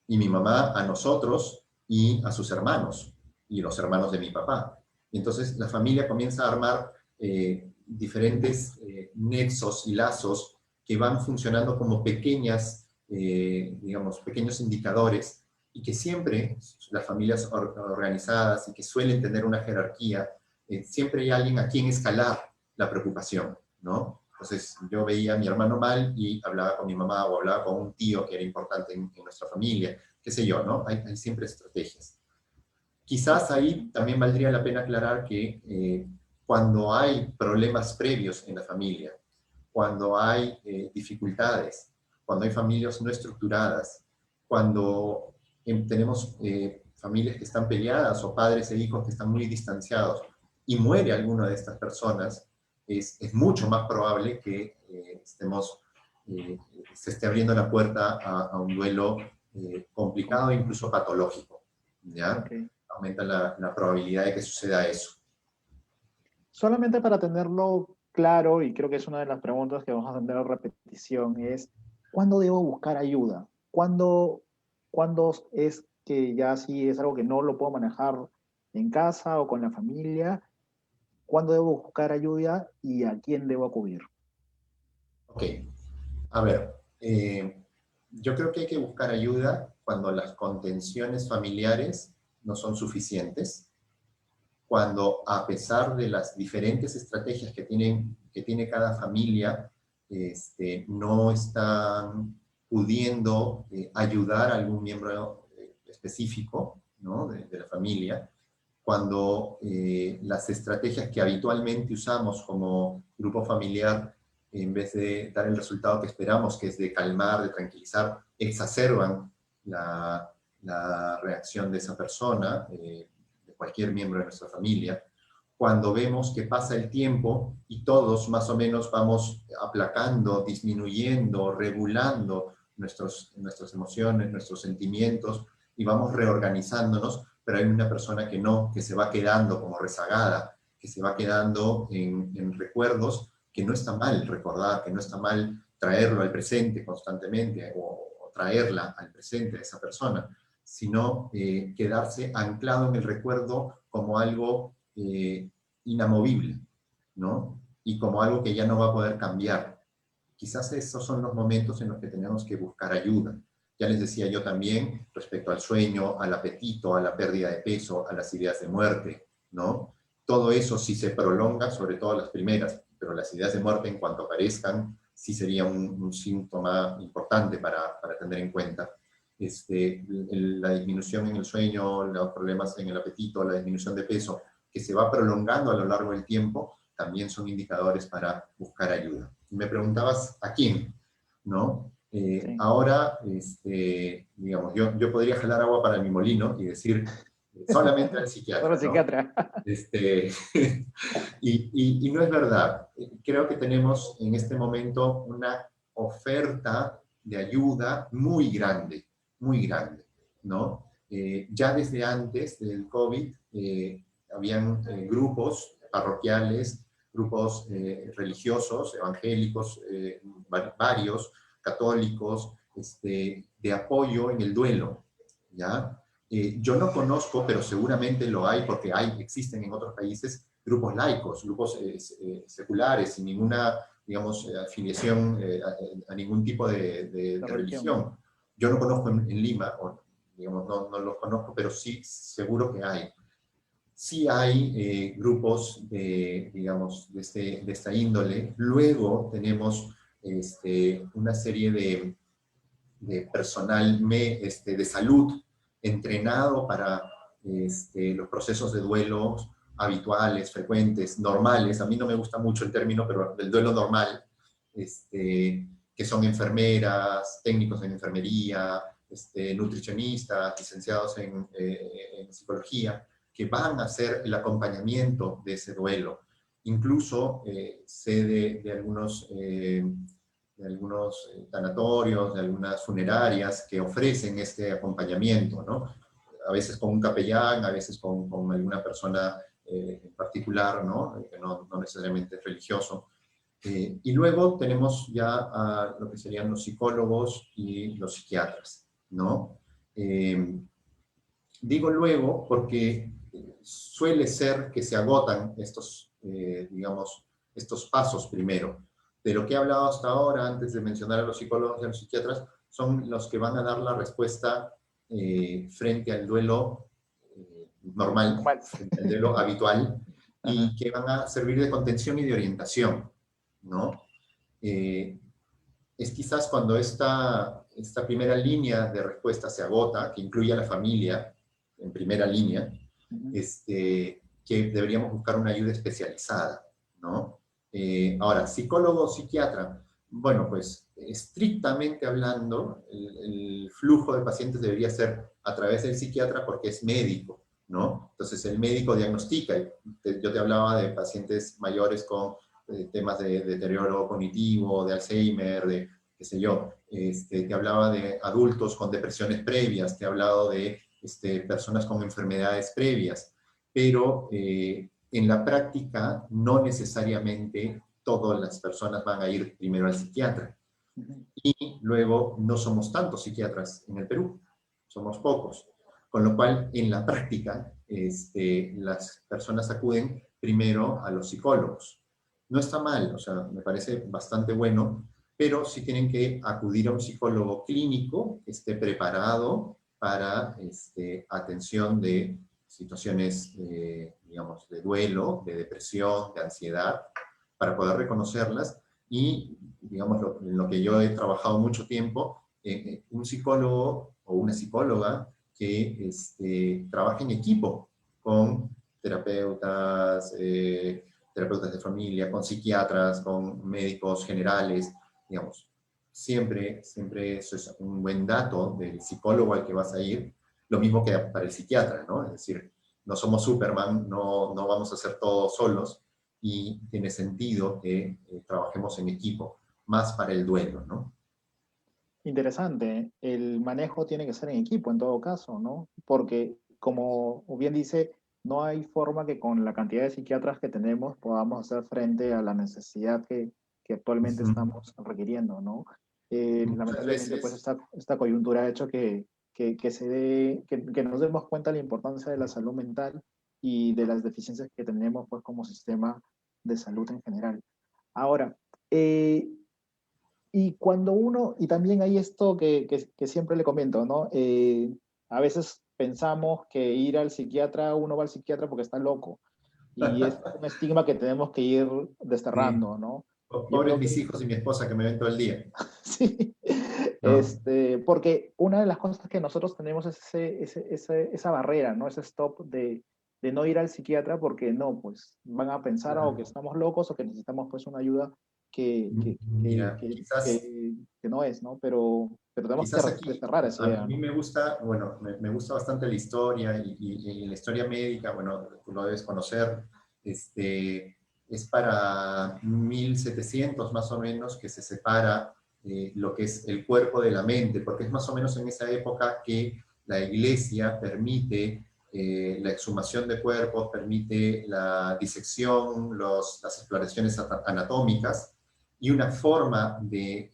Y mi mamá a nosotros y a sus hermanos, y los hermanos de mi papá. Y entonces la familia comienza a armar diferentes nexos y lazos que van funcionando como pequeñas, digamos, pequeños indicadores, y que siempre las familias organizadas y que suelen tener una jerarquía, siempre hay alguien a quien escalar la preocupación, ¿no? Entonces yo veía a mi hermano mal y hablaba con mi mamá o hablaba con un tío que era importante en nuestra familia, qué sé yo, ¿no? Hay siempre estrategias. Quizás ahí también valdría la pena aclarar que cuando hay problemas previos en la familia, cuando hay dificultades, cuando hay familias no estructuradas, cuando tenemos familias que están peleadas o padres e hijos que están muy distanciados y muere alguna de estas personas, es mucho más probable que se esté abriendo la puerta a un duelo complicado e incluso patológico, ¿ya? Okay. Aumenta la probabilidad de que suceda eso. Solamente para tenerlo claro, y creo que es una de las preguntas que vamos a tener a repetición, es ¿cuándo debo buscar ayuda? ¿Cuándo es que ya sí es algo que no lo puedo manejar en casa o con la familia? ¿Cuándo debo buscar ayuda y a quién debo acudir? Ok, a ver, yo creo que hay que buscar ayuda cuando las contenciones familiares no son suficientes, cuando a pesar de las diferentes estrategias que tiene cada familia, no están pudiendo ayudar a algún miembro específico, ¿no? de la familia, cuando las estrategias que habitualmente usamos como grupo familiar, en vez de dar el resultado que esperamos, que es de calmar, de tranquilizar, exacerban la reacción de esa persona, de cualquier miembro de nuestra familia, cuando vemos que pasa el tiempo y todos más o menos vamos aplacando, disminuyendo, regulando nuestras emociones, nuestros sentimientos, y vamos reorganizándonos, pero hay una persona que no, que se va quedando como rezagada, que se va quedando en recuerdos, que no está mal recordar, que no está mal traerlo al presente constantemente, o traerla al presente a esa persona, sino quedarse anclado en el recuerdo como algo inamovible, ¿no? Y como algo que ya no va a poder cambiar. Quizás esos son los momentos en los que tenemos que buscar ayuda. Ya les decía yo también respecto al sueño, al apetito, a la pérdida de peso, a las ideas de muerte, ¿no? Todo eso sí se prolonga, sobre todo las primeras, pero las ideas de muerte en cuanto aparezcan, sí sería un síntoma importante para tener en cuenta. La disminución en el sueño, los problemas en el apetito, la disminución de peso, que se va prolongando a lo largo del tiempo, también son indicadores para buscar ayuda. Me preguntabas a quién, ¿no? Sí. Ahora, digamos, yo podría jalar agua para mi molino y decir solamente al psiquiatra, ¿no? Psiquiatra. Y no es verdad. Creo que tenemos en este momento una oferta de ayuda muy grande, ¿no? Ya desde antes del COVID, habían grupos parroquiales, grupos religiosos, evangélicos, varios, católicos, de apoyo en el duelo, ¿ya? Yo no conozco, pero seguramente lo hay, porque existen en otros países grupos laicos, grupos seculares, sin ninguna, digamos, afiliación a ningún tipo de religión. Yo no conozco en Lima, o, digamos, no los conozco, pero sí seguro que hay. Sí hay grupos, digamos, de esta índole. Luego tenemos una serie de personal de salud entrenado para los procesos de duelo habituales, frecuentes, normales. A mí no me gusta mucho el término, pero del duelo normal, que son enfermeras, técnicos en enfermería, nutricionistas, licenciados en psicología, que van a hacer el acompañamiento de ese duelo. Incluso sé de algunos tanatorios, de algunas funerarias que ofrecen este acompañamiento, ¿no? A veces con un capellán, a veces con alguna persona en particular, ¿no? Que no necesariamente es religioso. Y luego tenemos ya a lo que serían los psicólogos y los psiquiatras, ¿no? Digo luego porque suele ser que se agotan digamos, estos pasos primero. De lo que he hablado hasta ahora, antes de mencionar a los psicólogos y a los psiquiatras, son los que van a dar la respuesta frente al duelo normal, frente al duelo habitual, y que van a servir de contención y de orientación, ¿no? Es quizás cuando esta primera línea de respuesta se agota, que incluye a la familia en primera línea, que deberíamos buscar una ayuda especializada, ¿no? Ahora, psicólogo o psiquiatra, bueno, pues estrictamente hablando, el flujo de pacientes debería ser a través del psiquiatra porque es médico, ¿no? Entonces el médico diagnostica. Yo te hablaba de pacientes mayores con temas de deterioro cognitivo, de Alzheimer, de qué sé yo. Te hablaba de adultos con depresiones previas, te he hablado de personas con enfermedades previas, pero en la práctica no necesariamente todas las personas van a ir primero al psiquiatra. Y luego no somos tantos psiquiatras en el Perú, somos pocos. Con lo cual, en la práctica, las personas acuden primero a los psicólogos. No está mal, o sea, me parece bastante bueno, pero sí tienen que acudir a un psicólogo clínico que esté preparado para atención de situaciones, digamos, de duelo, de depresión, de ansiedad, para poder reconocerlas. Y, digamos, lo que yo he trabajado mucho tiempo, un psicólogo o una psicóloga que trabaje en equipo con terapeutas, terapeutas de familia, con psiquiatras, con médicos generales, digamos. Siempre eso es un buen dato del psicólogo al que vas a ir, lo mismo que para el psiquiatra, ¿no? Es decir, no somos Superman, no vamos a hacer todo solos, y tiene sentido que trabajemos en equipo, más para el duelo, ¿no? Interesante. El manejo tiene que ser en equipo en todo caso, ¿no? Porque, como bien dice, no hay forma que con la cantidad de psiquiatras que tenemos podamos hacer frente a la necesidad que actualmente estamos requiriendo, ¿no? Muchas Lamentablemente, pues veces, esta coyuntura ha hecho que nos demos cuenta de la importancia de la salud mental y de las deficiencias que tenemos, pues, como sistema de salud en general. Ahora, y cuando uno, y también hay esto que siempre le comento, ¿no? A veces pensamos que ir al psiquiatra, uno va al psiquiatra porque está loco. Y es un estigma que tenemos que ir sí. desterrando, ¿no? Yo Pobres creo mis que hijos y mi esposa que me ven todo el día, sí. ¿no? Porque una de las cosas que nosotros tenemos es esa barrera, ¿no? Ese stop de no ir al psiquiatra porque no, pues van a pensar o que estamos locos o que necesitamos pues una ayuda que, que, que, Mira, que, quizás, que, que no es, ¿no? Pero tenemos que quizás aquí, desterrar esa a idea, mí ¿no? me gusta, bueno, me gusta bastante la historia y la historia médica, bueno, tú lo debes conocer, es para 1700 más o menos que se separa lo que es el cuerpo de la mente, porque es más o menos en esa época que la iglesia permite la exhumación de cuerpos, permite la disección, las exploraciones anatómicas, y una forma de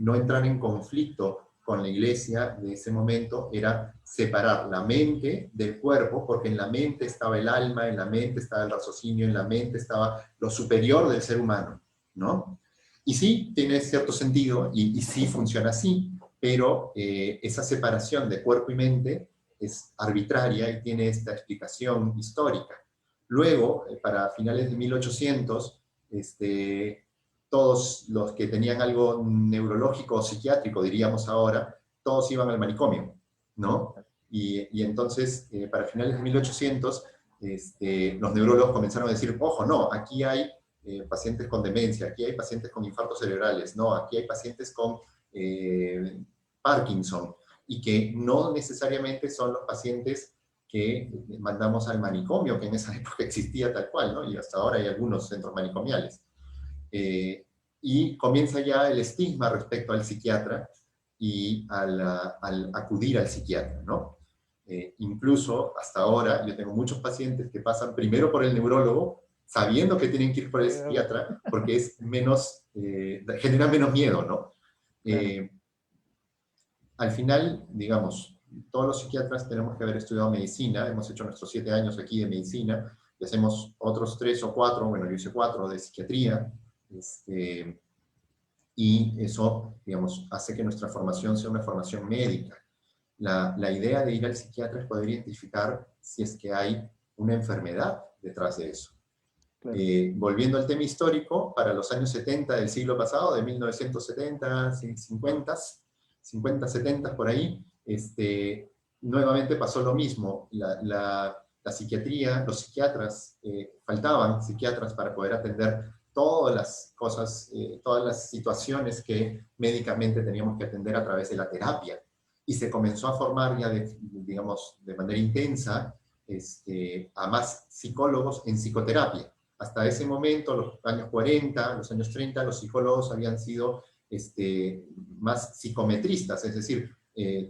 no entrar en conflicto con la iglesia de ese momento era separar la mente del cuerpo, porque en la mente estaba el alma, en la mente estaba el raciocinio, en la mente estaba lo superior del ser humano, ¿no? Y sí, tiene cierto sentido, y sí funciona así, pero esa separación de cuerpo y mente es arbitraria y tiene esta explicación histórica. Luego, para finales de 1800, todos los que tenían algo neurológico o psiquiátrico, diríamos ahora, todos iban al manicomio, ¿no? Y entonces, para finales de 1800, los neurólogos comenzaron a decir, ojo, no, aquí hay pacientes con demencia, aquí hay pacientes con infartos cerebrales, no, aquí hay pacientes con Parkinson, y que no necesariamente son los pacientes que mandamos al manicomio, que en esa época existía tal cual, ¿no? Y hasta ahora hay algunos centros manicomiales. Y comienza ya el estigma respecto al psiquiatra y al acudir al psiquiatra, ¿no? Incluso hasta ahora yo tengo muchos pacientes que pasan primero por el neurólogo, sabiendo que tienen que ir por el psiquiatra, porque es menos, genera menos miedo, ¿no? Al final, digamos, todos los psiquiatras tenemos que haber estudiado medicina, hemos hecho nuestros 7 años aquí de medicina, y hacemos otros 3 o 4, bueno, yo hice 4 de psiquiatría, y eso, digamos, hace que nuestra formación sea una formación médica. La idea de ir al psiquiatra es poder identificar si es que hay una enfermedad detrás de eso. Claro. Volviendo al tema histórico, para los años 70 del siglo pasado, de 1970, 50, 70 por ahí, nuevamente pasó lo mismo. La psiquiatría, los psiquiatras, faltaban psiquiatras para poder atender todas las cosas, todas las situaciones que médicamente teníamos que atender a través de la terapia. Y se comenzó a formar ya, digamos, de manera intensa a más psicólogos en psicoterapia. Hasta ese momento, los años 40, los años 30, los psicólogos habían sido más psicometristas, es decir,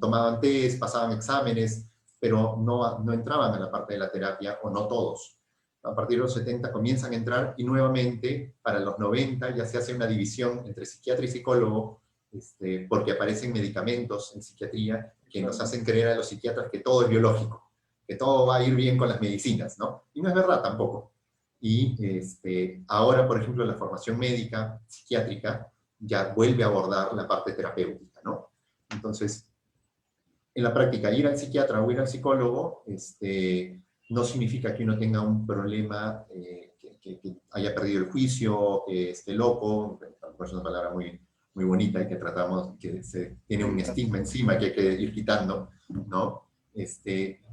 tomaban test, pasaban exámenes, pero no entraban a la parte de la terapia, o no todos. A partir de los 70 comienzan a entrar, y nuevamente para los 90 ya se hace una división entre psiquiatra y psicólogo, porque aparecen medicamentos en psiquiatría que nos hacen creer a los psiquiatras que todo es biológico, que todo va a ir bien con las medicinas, ¿no? Y no es verdad tampoco. Y ahora, por ejemplo, la formación médica, psiquiátrica, ya vuelve a abordar la parte terapéutica, ¿no? Entonces, en la práctica, ir al psiquiatra o ir al psicólogo no significa que uno tenga un problema, que haya perdido el juicio, que esté loco, es una palabra muy, muy bonita y que tratamos, que tiene un estigma encima que hay que ir quitando, ¿no?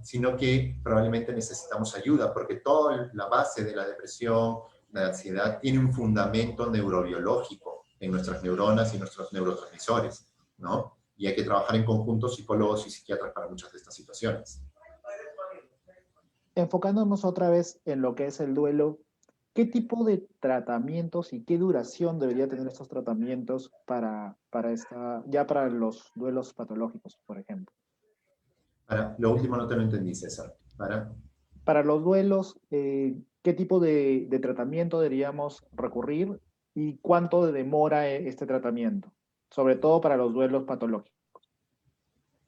Sino que probablemente necesitamos ayuda, porque toda la base de la depresión, la ansiedad, tiene un fundamento neurobiológico en nuestras neuronas y nuestros neurotransmisores, ¿no? Y hay que trabajar en conjunto psicólogos y psiquiatras para muchas de estas situaciones. Enfocándonos otra vez en lo que es el duelo, ¿qué tipo de tratamientos y qué duración debería tener estos tratamientos para los duelos patológicos, por ejemplo? Lo último no te lo entendí, César. Para los duelos, ¿qué tipo de tratamiento deberíamos recurrir y cuánto demora este tratamiento? Sobre todo para los duelos patológicos.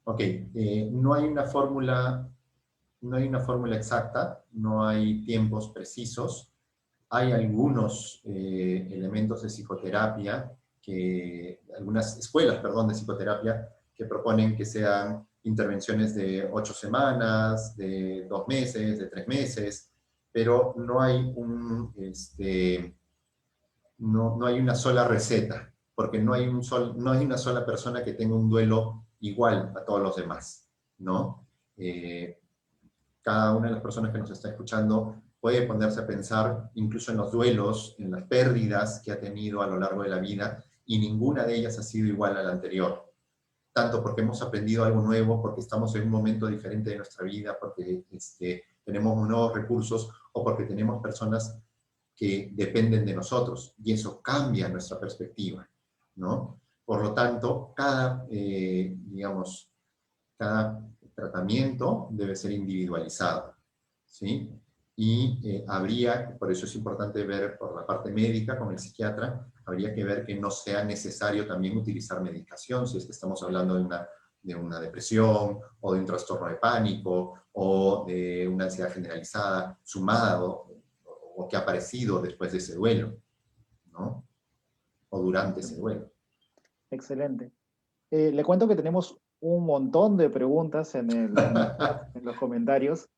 Ok, no hay una fórmula exacta, no hay tiempos precisos. Hay algunos elementos de psicoterapia, algunas escuelas, perdón, de psicoterapia, que proponen que sean intervenciones de 8 semanas, de 2 meses, de 3 meses, pero no hay no hay una sola receta, porque no hay una sola persona que tenga un duelo igual a todos los demás, ¿no? Cada una de las personas que nos está escuchando puede ponerse a pensar incluso en los duelos, en las pérdidas que ha tenido a lo largo de la vida, y ninguna de ellas ha sido igual a la anterior. Tanto porque hemos aprendido algo nuevo, porque estamos en un momento diferente de nuestra vida, porque tenemos nuevos recursos, o porque tenemos personas que dependen de nosotros, y eso cambia nuestra perspectiva, ¿no? Por lo tanto, cada tratamiento debe ser individualizado, ¿sí? Y habría, por eso es importante ver por la parte médica con el psiquiatra, habría que ver que no sea necesario también utilizar medicación, si es que estamos hablando de una depresión, o de un trastorno de pánico, o de una ansiedad generalizada, sumado, o que ha aparecido después de ese duelo, ¿no? O durante ese duelo. Excelente. Le cuento que tenemos un montón de preguntas en los comentarios.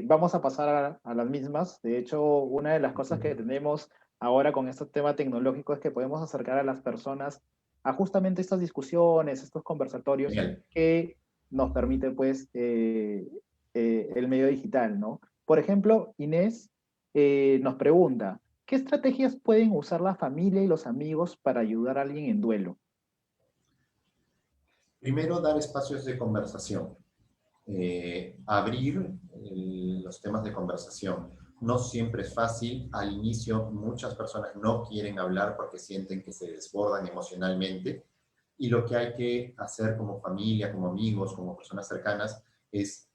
Vamos a pasar a las mismas. De hecho, una de las cosas que tenemos ahora con este tema tecnológico es que podemos acercar a las personas a justamente estas discusiones, estos conversatorios Genial. que nos permite pues el medio digital, ¿no? Por ejemplo, Inés nos pregunta, ¿qué estrategias pueden usar la familia y los amigos para ayudar a alguien en duelo? Primero, dar espacios de conversación. Abrir los temas de conversación. No siempre es fácil. Al inicio, muchas personas no quieren hablar porque sienten que se desbordan emocionalmente. Y lo que hay que hacer como familia, como amigos, como personas cercanas, es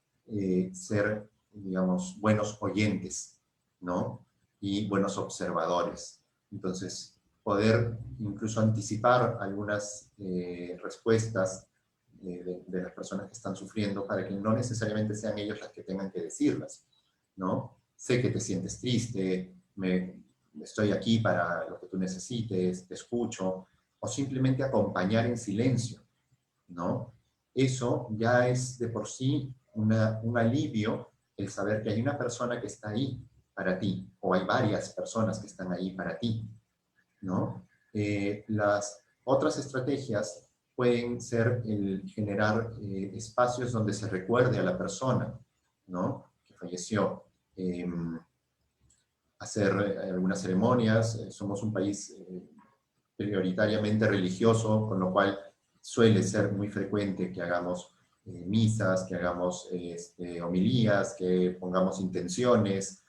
ser, digamos, buenos oyentes, ¿no? Y buenos observadores. Entonces, poder incluso anticipar algunas respuestas de las personas que están sufriendo para que no necesariamente sean ellos las que tengan que decirlas, ¿no? Sé que te sientes triste, estoy aquí para lo que tú necesites, te escucho, o simplemente acompañar en silencio, ¿no? Eso ya es de por sí un alivio, el saber que hay una persona que está ahí para ti, o hay varias personas que están ahí para ti, ¿no? Las otras estrategias pueden ser el generar espacios donde se recuerde a la persona, ¿no? Que falleció. Hacer algunas ceremonias. Somos un país prioritariamente religioso, con lo cual suele ser muy frecuente que hagamos misas, que hagamos homilías, que pongamos intenciones,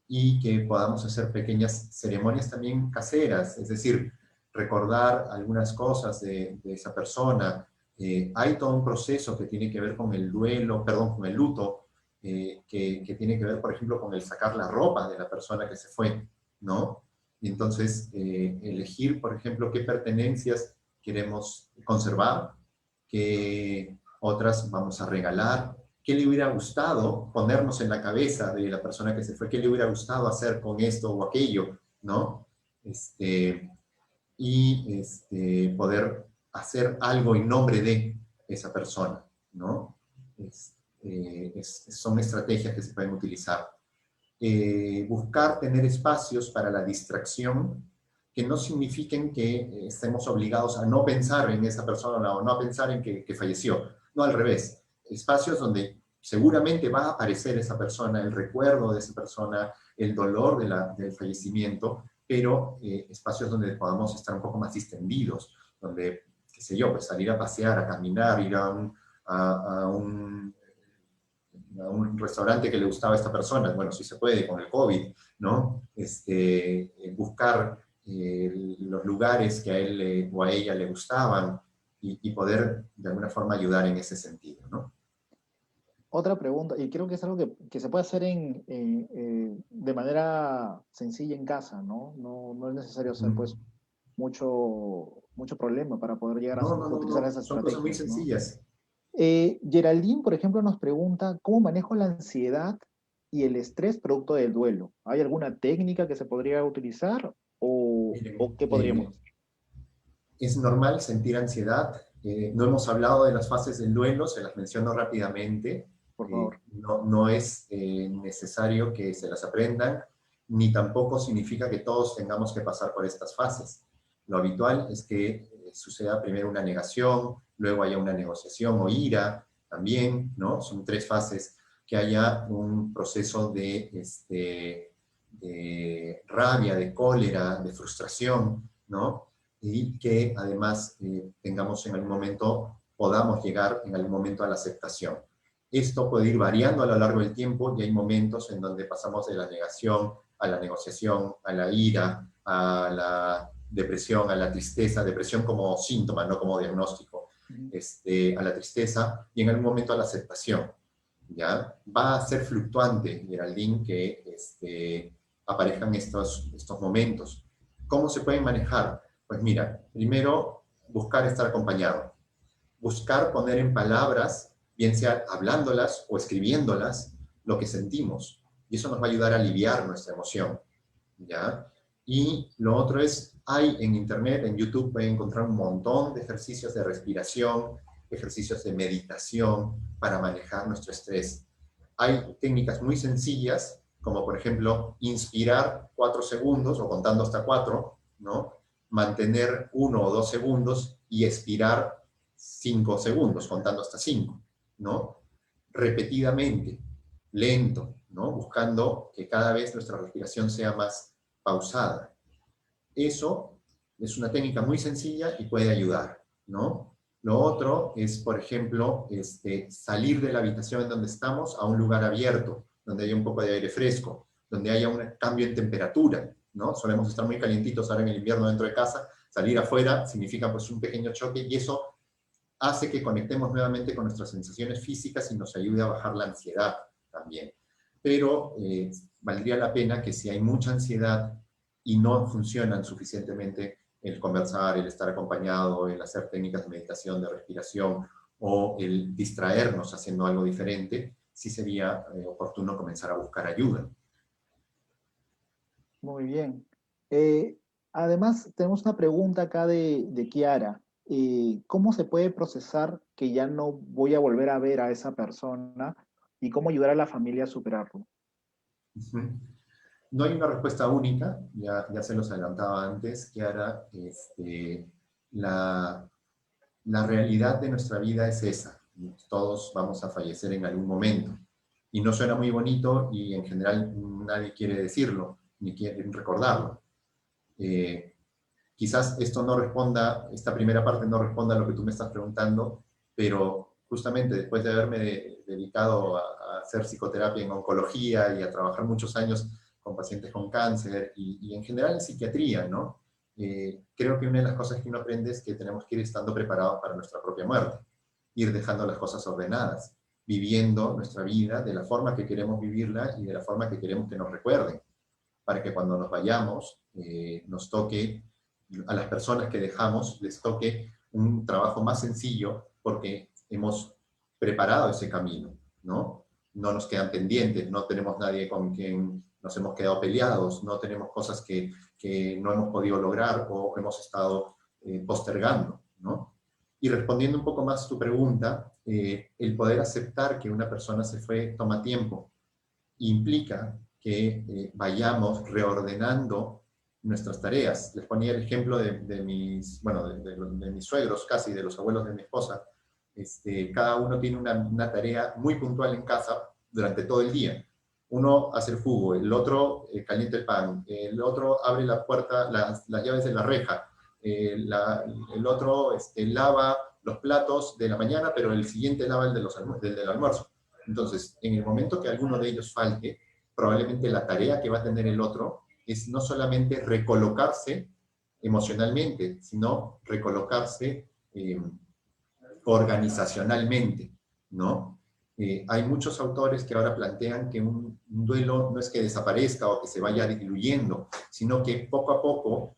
y que podamos hacer pequeñas ceremonias también caseras, es decir, recordar algunas cosas de esa persona. Hay todo un proceso que tiene que ver con el duelo, perdón, con el luto, que tiene que ver, por ejemplo, con el sacar la ropa de la persona que se fue, ¿no? Y entonces elegir, por ejemplo, qué pertenencias queremos conservar, qué otras vamos a regalar, qué le hubiera gustado ponernos en la cabeza de la persona que se fue, qué le hubiera gustado hacer con esto o aquello, ¿no? Poder hacer algo en nombre de esa persona, ¿no? Son estrategias que se pueden utilizar. Buscar tener espacios para la distracción que no signifiquen que estemos obligados a no pensar en esa persona o no a pensar en que falleció. No, al revés. Espacios donde seguramente va a aparecer esa persona, el recuerdo de esa persona, el dolor del fallecimiento, pero espacios donde podamos estar un poco más distendidos, donde, qué sé yo, pues salir a pasear, a caminar, ir a un restaurante que le gustaba a esta persona, bueno, si se puede con el COVID, ¿no? Buscar los lugares que a él o a ella le gustaban y poder de alguna forma ayudar en ese sentido, ¿no? Otra pregunta, y creo que es algo que se puede hacer de manera sencilla en casa, ¿no? No es necesario hacer pues mucho problema para poder llegar No, no, a no, utilizar no, esas son cosas muy estrategias, ¿no? sencillas. Geraldine, por ejemplo, nos pregunta, ¿cómo manejo la ansiedad y el estrés producto del duelo? ¿Hay alguna técnica que se podría utilizar o Miren, qué podríamos hacer? es normal sentir ansiedad. No hemos hablado de las fases del duelo, se las menciono rápidamente. Por favor. No es necesario que se las aprendan, ni tampoco significa que todos tengamos que pasar por estas fases. Lo habitual es que suceda primero una negación, luego haya una negociación o ira también, ¿no? Son tres fases, que haya un proceso de rabia, de cólera, de frustración, ¿no? Y que además tengamos en algún momento, podamos llegar en algún momento a la aceptación. Esto puede ir variando a lo largo del tiempo y hay momentos en donde pasamos de la negación a la negociación, a la ira, a la depresión, a la tristeza, depresión como síntoma, no como diagnóstico, Ujú. a la tristeza y en algún momento a la aceptación. ¿Ya? Va a ser fluctuante, Geraldine, que aparezcan estos momentos. ¿Cómo se pueden manejar? Pues mira, primero, buscar estar acompañado. Buscar poner en palabras, bien sea hablándolas o escribiéndolas, lo que sentimos. Y eso nos va a ayudar a aliviar nuestra emoción. ¿Ya? Y lo otro es, hay en internet, en YouTube, pueden encontrar un montón de ejercicios de respiración, ejercicios de meditación para manejar nuestro estrés. Hay técnicas muy sencillas, como por ejemplo, inspirar 4 segundos o contando hasta 4, ¿no? Mantener 1 o 2 segundos y expirar 5 segundos, contando hasta 5, ¿no? Repetidamente, lento, ¿no? Buscando que cada vez nuestra respiración sea más pausada. Eso es una técnica muy sencilla y puede ayudar, ¿no? Lo otro es, por ejemplo, salir de la habitación en donde estamos a un lugar abierto, donde haya un poco de aire fresco, donde haya un cambio en temperatura, ¿no? Solemos estar muy calientitos ahora en el invierno dentro de casa, salir afuera significa pues un pequeño choque y eso hace que conectemos nuevamente con nuestras sensaciones físicas y nos ayude a bajar la ansiedad también. Pero valdría la pena que si hay mucha ansiedad y no funcionan suficientemente el conversar, el estar acompañado, el hacer técnicas de meditación, de respiración o el distraernos haciendo algo diferente, sí sería oportuno comenzar a buscar ayuda. Muy bien. Eh, Además, tenemos una pregunta acá de Kiara. ¿Cómo se puede procesar que ya no voy a volver a ver a esa persona y cómo ayudar a la familia a superarlo? No hay una respuesta única, ya se los adelantaba antes, Kiara, la, la realidad de nuestra vida es esa. Todos vamos a fallecer en algún momento. Y no suena muy bonito y en general nadie quiere decirlo, ni quiere recordarlo. Eh, Quizás esto no responda, esta primera parte no responda a lo que tú me estás preguntando, pero justamente después de haberme dedicado a hacer psicoterapia en oncología y a trabajar muchos años con pacientes con cáncer y en general en psiquiatría, ¿no? Creo que una de las cosas que uno aprende es que tenemos que ir estando preparados para nuestra propia muerte, ir dejando las cosas ordenadas, viviendo nuestra vida de la forma que queremos vivirla y de la forma que queremos que nos recuerden, para que cuando nos vayamos nos toque, a las personas que dejamos, les toque un trabajo más sencillo porque hemos preparado ese camino, ¿no? No nos quedan pendientes, no tenemos nadie con quien nos hemos quedado peleados, no tenemos cosas que no hemos podido lograr o hemos estado postergando, ¿no? Y respondiendo un poco más a tu pregunta, el poder aceptar que una persona se fue toma tiempo, implica que vayamos reordenando nuestras tareas. Les ponía el ejemplo de mis, bueno, de mis suegros casi, de los abuelos de mi esposa. Cada uno tiene una tarea muy puntual en casa durante todo el día. Uno hace el jugo, el otro calienta el pan, el otro abre la puerta, las llaves de la reja, el otro lava los platos de la mañana, pero el siguiente lava el del almuerzo. Entonces, en el momento que alguno de ellos falte, probablemente la tarea que va a tener el otro es no solamente recolocarse emocionalmente, sino recolocarse organizacionalmente, ¿no? Hay muchos autores que ahora plantean que un duelo no es que desaparezca o que se vaya diluyendo, sino que poco a poco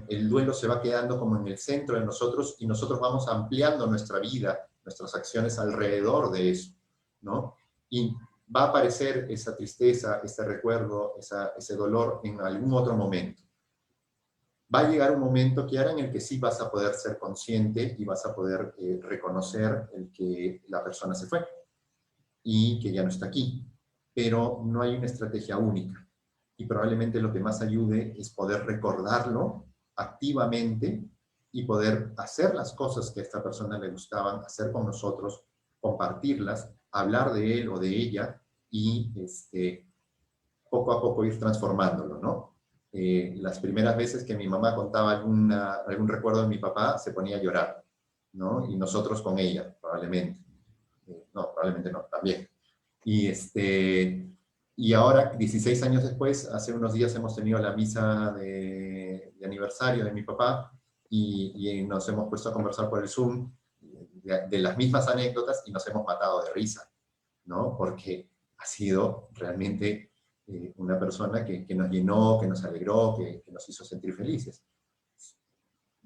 el duelo se va quedando como en el centro de nosotros y nosotros vamos ampliando nuestra vida, nuestras acciones alrededor de eso, ¿no? Y va a aparecer esa tristeza, ese recuerdo, ese dolor en algún otro momento. Va a llegar un momento, Kiara, en el que sí vas a poder ser consciente y vas a poder reconocer el que la persona se fue y que ya no está aquí. Pero no hay una estrategia única. Y probablemente lo que más ayude es poder recordarlo activamente y poder hacer las cosas que a esta persona le gustaban, hacer con nosotros, compartirlas, hablar de él o de ella y poco a poco ir transformándolo, ¿no? Las primeras veces que mi mamá contaba algún recuerdo de mi papá, se ponía a llorar, ¿no? Y nosotros con ella, probablemente. No, probablemente no, también. Y ahora, 16 años después, hace unos días hemos tenido la misa de aniversario de mi papá y nos hemos puesto a conversar por el Zoom. de las mismas anécdotas y nos hemos matado de risa, ¿no? Porque ha sido realmente una persona que nos llenó, que nos alegró, que nos hizo sentir felices.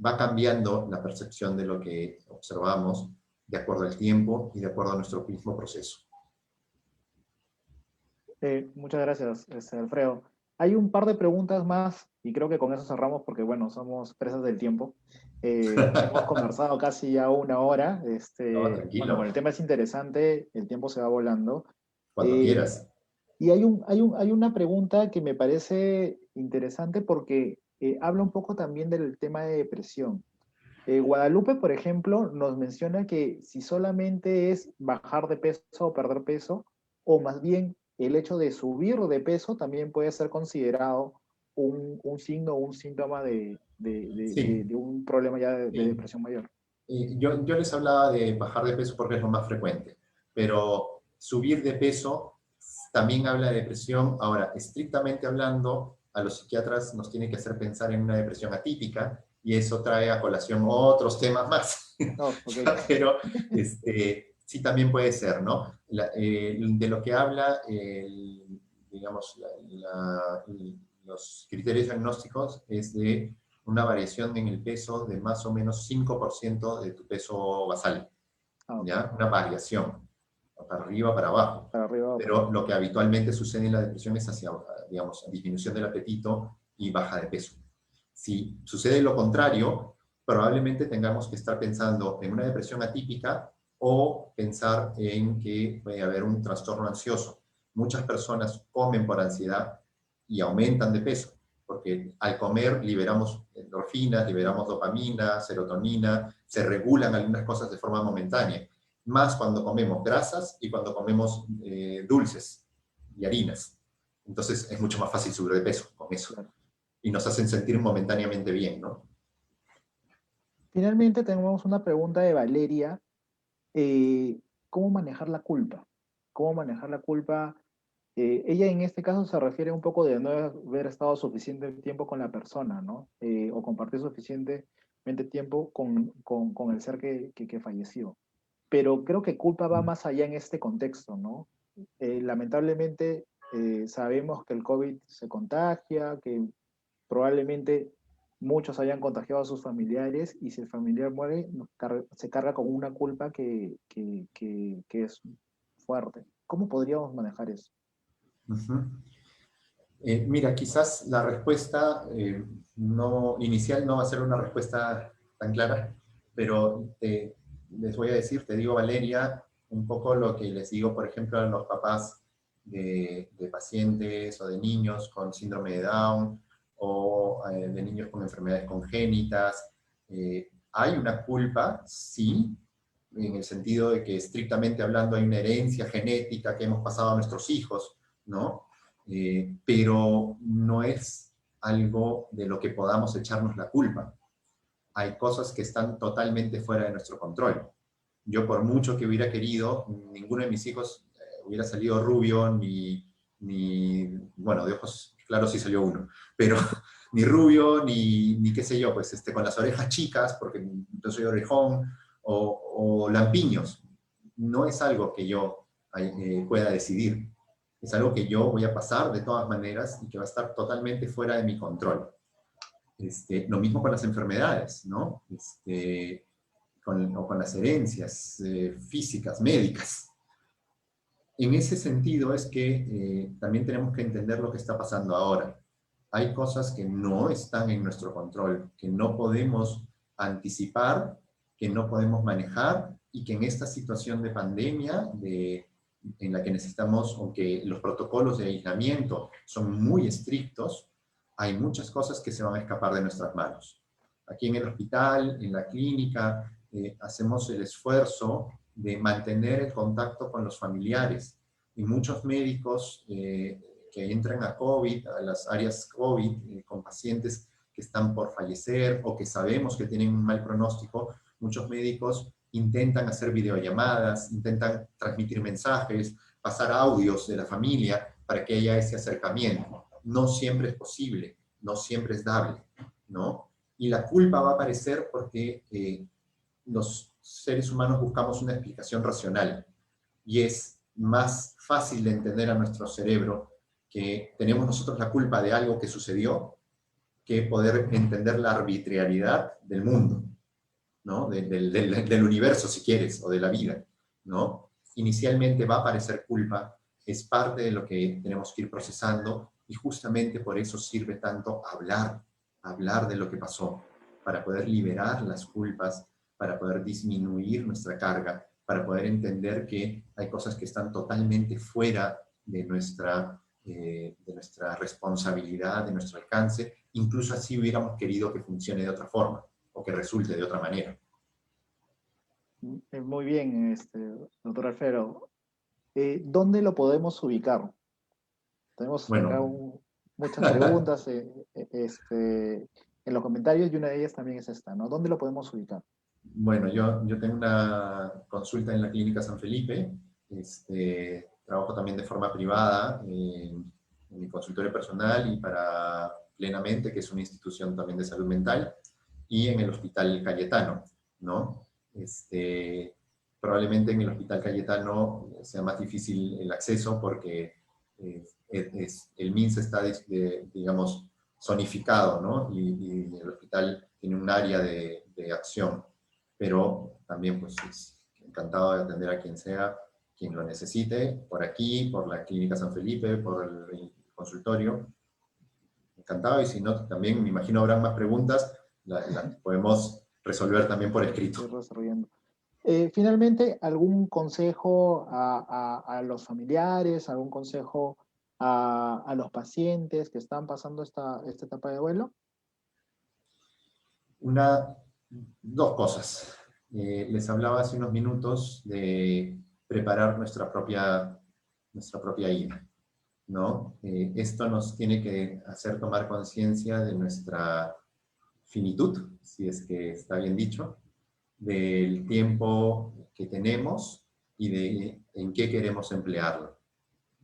Va cambiando la percepción de lo que observamos de acuerdo al tiempo y de acuerdo a nuestro mismo proceso. Muchas gracias, Alfredo. Hay un par de preguntas más y creo que con eso cerramos porque, bueno, somos presas del tiempo. Hemos conversado casi ya una hora. No, Bueno, con el tranquilo, tema es interesante, el tiempo se va volando. cuando Eh, quieras. y hay una pregunta que me parece interesante porque habla un poco también del tema de depresión. Guadalupe, por ejemplo, nos menciona que si solamente es bajar de peso o perder peso, o más bien el hecho de subir de peso también puede ser considerado un signo o un síntoma Sí, de un problema ya de sí. depresión mayor. Yo les hablaba de bajar de peso porque es lo más frecuente, pero subir de peso también habla de depresión. Ahora, estrictamente hablando, a los psiquiatras nos tiene que hacer pensar en una depresión atípica y eso trae a colación otros temas más. Oh, ok. Pero sí también puede ser, ¿no? De lo que habla, digamos, los criterios diagnósticos es de una variación en el peso de más o menos 5% de tu peso basal, Ah, ok. ¿ya? Una variación, para arriba, para abajo. Para arriba o para Pero abajo. lo que habitualmente sucede en la depresión es hacia, digamos, disminución del apetito y baja de peso. Si sucede lo contrario, probablemente tengamos que estar pensando en una depresión atípica o pensar en que puede haber un trastorno ansioso. Muchas personas comen por ansiedad y aumentan de peso, porque al comer liberamos endorfinas, liberamos dopamina, serotonina, se regulan algunas cosas de forma momentánea, más cuando comemos grasas y cuando comemos dulces y harinas. Entonces es mucho más fácil subir de peso con eso. Claro. Y nos hacen sentir momentáneamente bien, ¿no? Finalmente tenemos una pregunta de Valeria. Eh, ¿Cómo manejar la culpa? ¿Cómo manejar la culpa? Ella en este caso se refiere un poco de no haber estado suficiente tiempo con la persona, ¿no? O compartir suficientemente tiempo con el ser que falleció. Pero creo que culpa va más allá en este contexto, ¿no? Lamentablemente sabemos que el COVID se contagia, que probablemente muchos hayan contagiado a sus familiares y si el familiar muere, se carga con una culpa que es fuerte. ¿Cómo podríamos manejar eso? Uh-huh. Mira, quizás la respuesta inicial no va a ser una respuesta tan clara, pero les voy a decir, te digo, Valeria, un poco lo que les digo, por ejemplo, a los papás de pacientes o de niños con síndrome de Down o de niños con enfermedades congénitas. Hay una culpa, sí, en el sentido de que estrictamente hablando hay una herencia genética que hemos pasado a nuestros hijos, ¿no? Pero no es algo de lo que podamos echarnos la culpa. Hay cosas que están totalmente fuera de nuestro control. Yo por mucho que hubiera querido, ninguno de mis hijos hubiera salido rubio, bueno, de ojos claros sí salió uno, pero ni rubio, ni qué sé yo, pues con las orejas chicas, porque yo soy orejón, o lampiños. No es algo que yo pueda decidir. Es algo que yo voy a pasar de todas maneras y que va a estar totalmente fuera de mi control. Lo mismo con las enfermedades, ¿no? O con las herencias físicas, médicas. En ese sentido es que también tenemos que entender lo que está pasando ahora. Hay cosas que no están en nuestro control, que no podemos anticipar, que no podemos manejar y que en esta situación de pandemia, en la que necesitamos, aunque los protocolos de aislamiento son muy estrictos, hay muchas cosas que se van a escapar de nuestras manos. Aquí en el hospital, en la clínica, hacemos el esfuerzo de mantener el contacto con los familiares. Y muchos médicos que entran a COVID, a las áreas COVID, con pacientes que están por fallecer o que sabemos que tienen un mal pronóstico, muchos médicos intentan hacer videollamadas, intentan transmitir mensajes, pasar audios de la familia para que haya ese acercamiento. No siempre es posible, no siempre es dable, ¿no? Y la culpa va a aparecer porque seres humanos buscamos una explicación racional, y es más fácil de entender a nuestro cerebro que tenemos nosotros la culpa de algo que sucedió, que poder entender la arbitrariedad del mundo, ¿no? Del universo, si quieres, o de la vida, ¿no? Inicialmente va a aparecer culpa, es parte de lo que tenemos que ir procesando, y justamente por eso sirve tanto hablar de lo que pasó, para poder liberar las culpas, para poder disminuir nuestra carga, para poder entender que hay cosas que están totalmente fuera de nuestra responsabilidad, de nuestro alcance, incluso así hubiéramos querido que funcione de otra forma, o que resulte de otra manera. Muy bien, doctor Alfredo. ¿Dónde lo podemos ubicar? Tenemos acá Bueno, muchas preguntas en los comentarios, y una de ellas también es esta, ¿no? ¿Dónde lo podemos ubicar? bueno, yo tengo una consulta en la Clínica San Felipe, trabajo también de forma privada, en mi consultorio personal y para Plenamente, que es una institución también de salud mental, y en el Hospital Cayetano, ¿no? Probablemente en el Hospital Cayetano sea más difícil el acceso porque el MINSA está, digamos, zonificado, ¿no? Y el hospital tiene un área de acción, pero también pues es encantado de atender a quien sea, quien lo necesite, por aquí, por la Clínica San Felipe, por el consultorio. Encantado, y si no, también me imagino habrán más preguntas, las podemos resolver también por escrito. Ir desarrollando. Finalmente, ¿algún consejo a los familiares, algún consejo a los pacientes que están pasando esta etapa de duelo? Dos cosas. Les hablaba hace unos minutos de preparar nuestra propia ida, ¿no? Esto nos tiene que hacer tomar conciencia de nuestra finitud, si es que está bien dicho, del tiempo que tenemos y de en qué queremos emplearlo,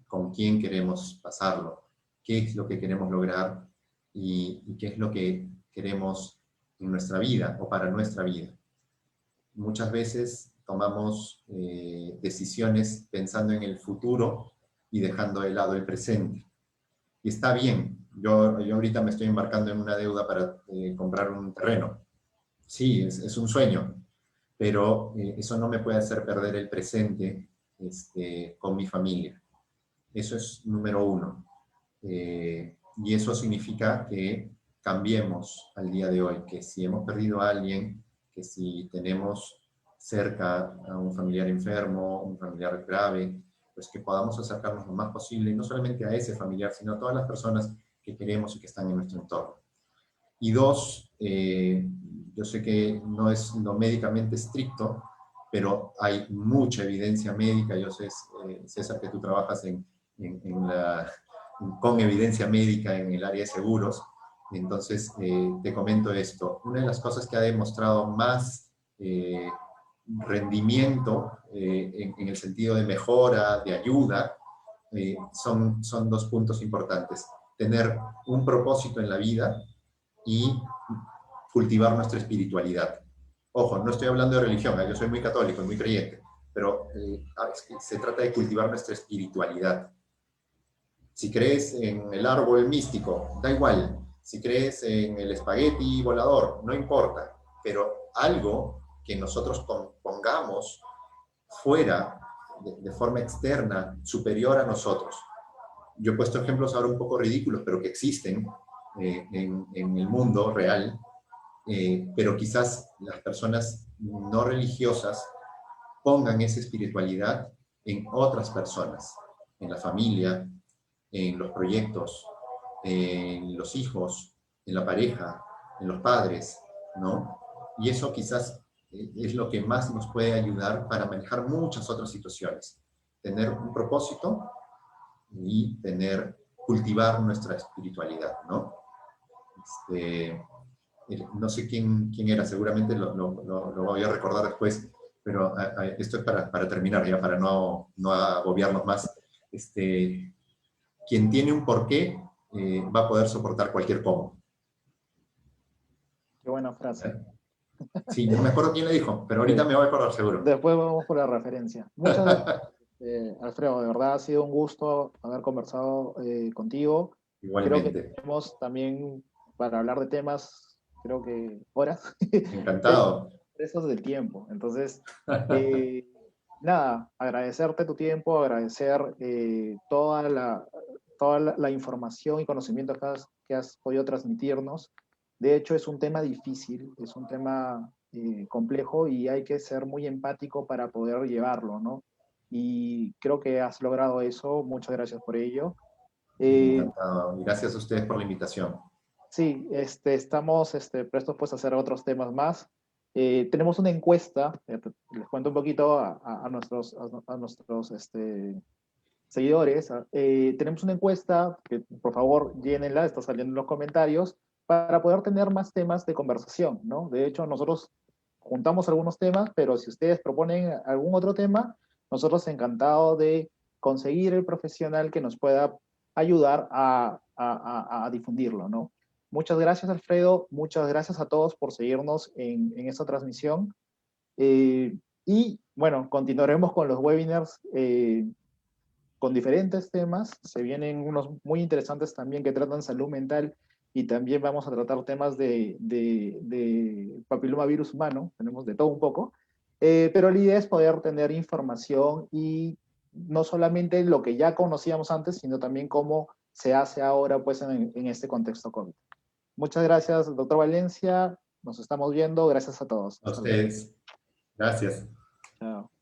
con quién queremos pasarlo, qué es lo que queremos lograr y qué es lo que queremos en nuestra vida o para nuestra vida. Muchas veces tomamos decisiones pensando en el futuro y dejando de lado el presente. Y está bien. Yo ahorita me estoy embarcando en una deuda para comprar un terreno. Sí, es un sueño, pero eso no me puede hacer perder el presente con mi familia. Eso es número uno. Y eso significa que cambiemos al día de hoy, que si hemos perdido a alguien, que si tenemos cerca a un familiar enfermo, un familiar grave, pues que podamos acercarnos lo más posible, y no solamente a ese familiar, sino a todas las personas que queremos y que están en nuestro entorno. Y dos, yo sé que no es lo médicamente estricto, pero hay mucha evidencia médica. Yo sé, César, que tú trabajas con evidencia médica en el área de seguros. Entonces, te comento esto. Una de las cosas que ha demostrado más rendimiento en el sentido de mejora, de ayuda, son dos puntos importantes. Tener un propósito en la vida y cultivar nuestra espiritualidad. Ojo, no estoy hablando de religión, yo soy muy católico, muy creyente, pero se trata de cultivar nuestra espiritualidad. Si crees en el árbol místico, da igual. Si crees en el espagueti volador, no importa. Pero algo que nosotros pongamos fuera, de forma externa, superior a nosotros. Yo he puesto ejemplos ahora un poco ridículos, pero que existen en el mundo real, pero quizás las personas no religiosas pongan esa espiritualidad en otras personas, en la familia, en los proyectos, en los hijos, en la pareja, en los padres, ¿no? Y eso quizás es lo que más nos puede ayudar para manejar muchas otras situaciones. Tener un propósito y cultivar nuestra espiritualidad, ¿no? No sé quién era, seguramente lo voy a recordar después, pero esto es para terminar, ya para no agobiarnos más. Quien tiene un porqué va a poder soportar cualquier cómo. Qué buena frase. Sí, no me acuerdo quién le dijo, pero ahorita me voy a acordar seguro. Después vamos por la referencia. Muchas gracias, Alfredo. De verdad ha sido un gusto haber conversado contigo. Creo que Igualmente. tenemos también para hablar de temas, creo que horas, Encantado. presos del tiempo. Entonces, eh, nada, agradecerte tu tiempo, agradecer toda la información y conocimiento que has podido transmitirnos. De hecho, es un tema difícil, es un tema complejo y hay que ser muy empático para poder llevarlo, ¿no? Y creo que has logrado eso. Muchas gracias por ello. Eh, Encantado. Y gracias a ustedes por la invitación. Sí, estamos prestos pues, a hacer otros temas más. Tenemos una encuesta, les cuento un poquito a nuestros seguidores. Tenemos una encuesta, que por favor llénenla, está saliendo en los comentarios, para poder tener más temas de conversación, ¿no? De hecho, nosotros juntamos algunos temas, pero si ustedes proponen algún otro tema, nosotros encantados de conseguir el profesional que nos pueda ayudar a difundirlo, ¿no? Muchas gracias, Alfredo. Muchas gracias a todos por seguirnos en esta transmisión. Y bueno, continuaremos con los webinars con diferentes temas. Se vienen unos muy interesantes también que tratan salud mental y también vamos a tratar temas de papilomavirus humano. Tenemos de todo un poco. Pero la idea es poder tener información y no solamente lo que ya conocíamos antes, sino también cómo se hace ahora pues en este contexto COVID. Muchas gracias, doctor Valencia. Nos estamos viendo. Gracias a todos. A Hasta luego. ustedes. Gracias. Chao.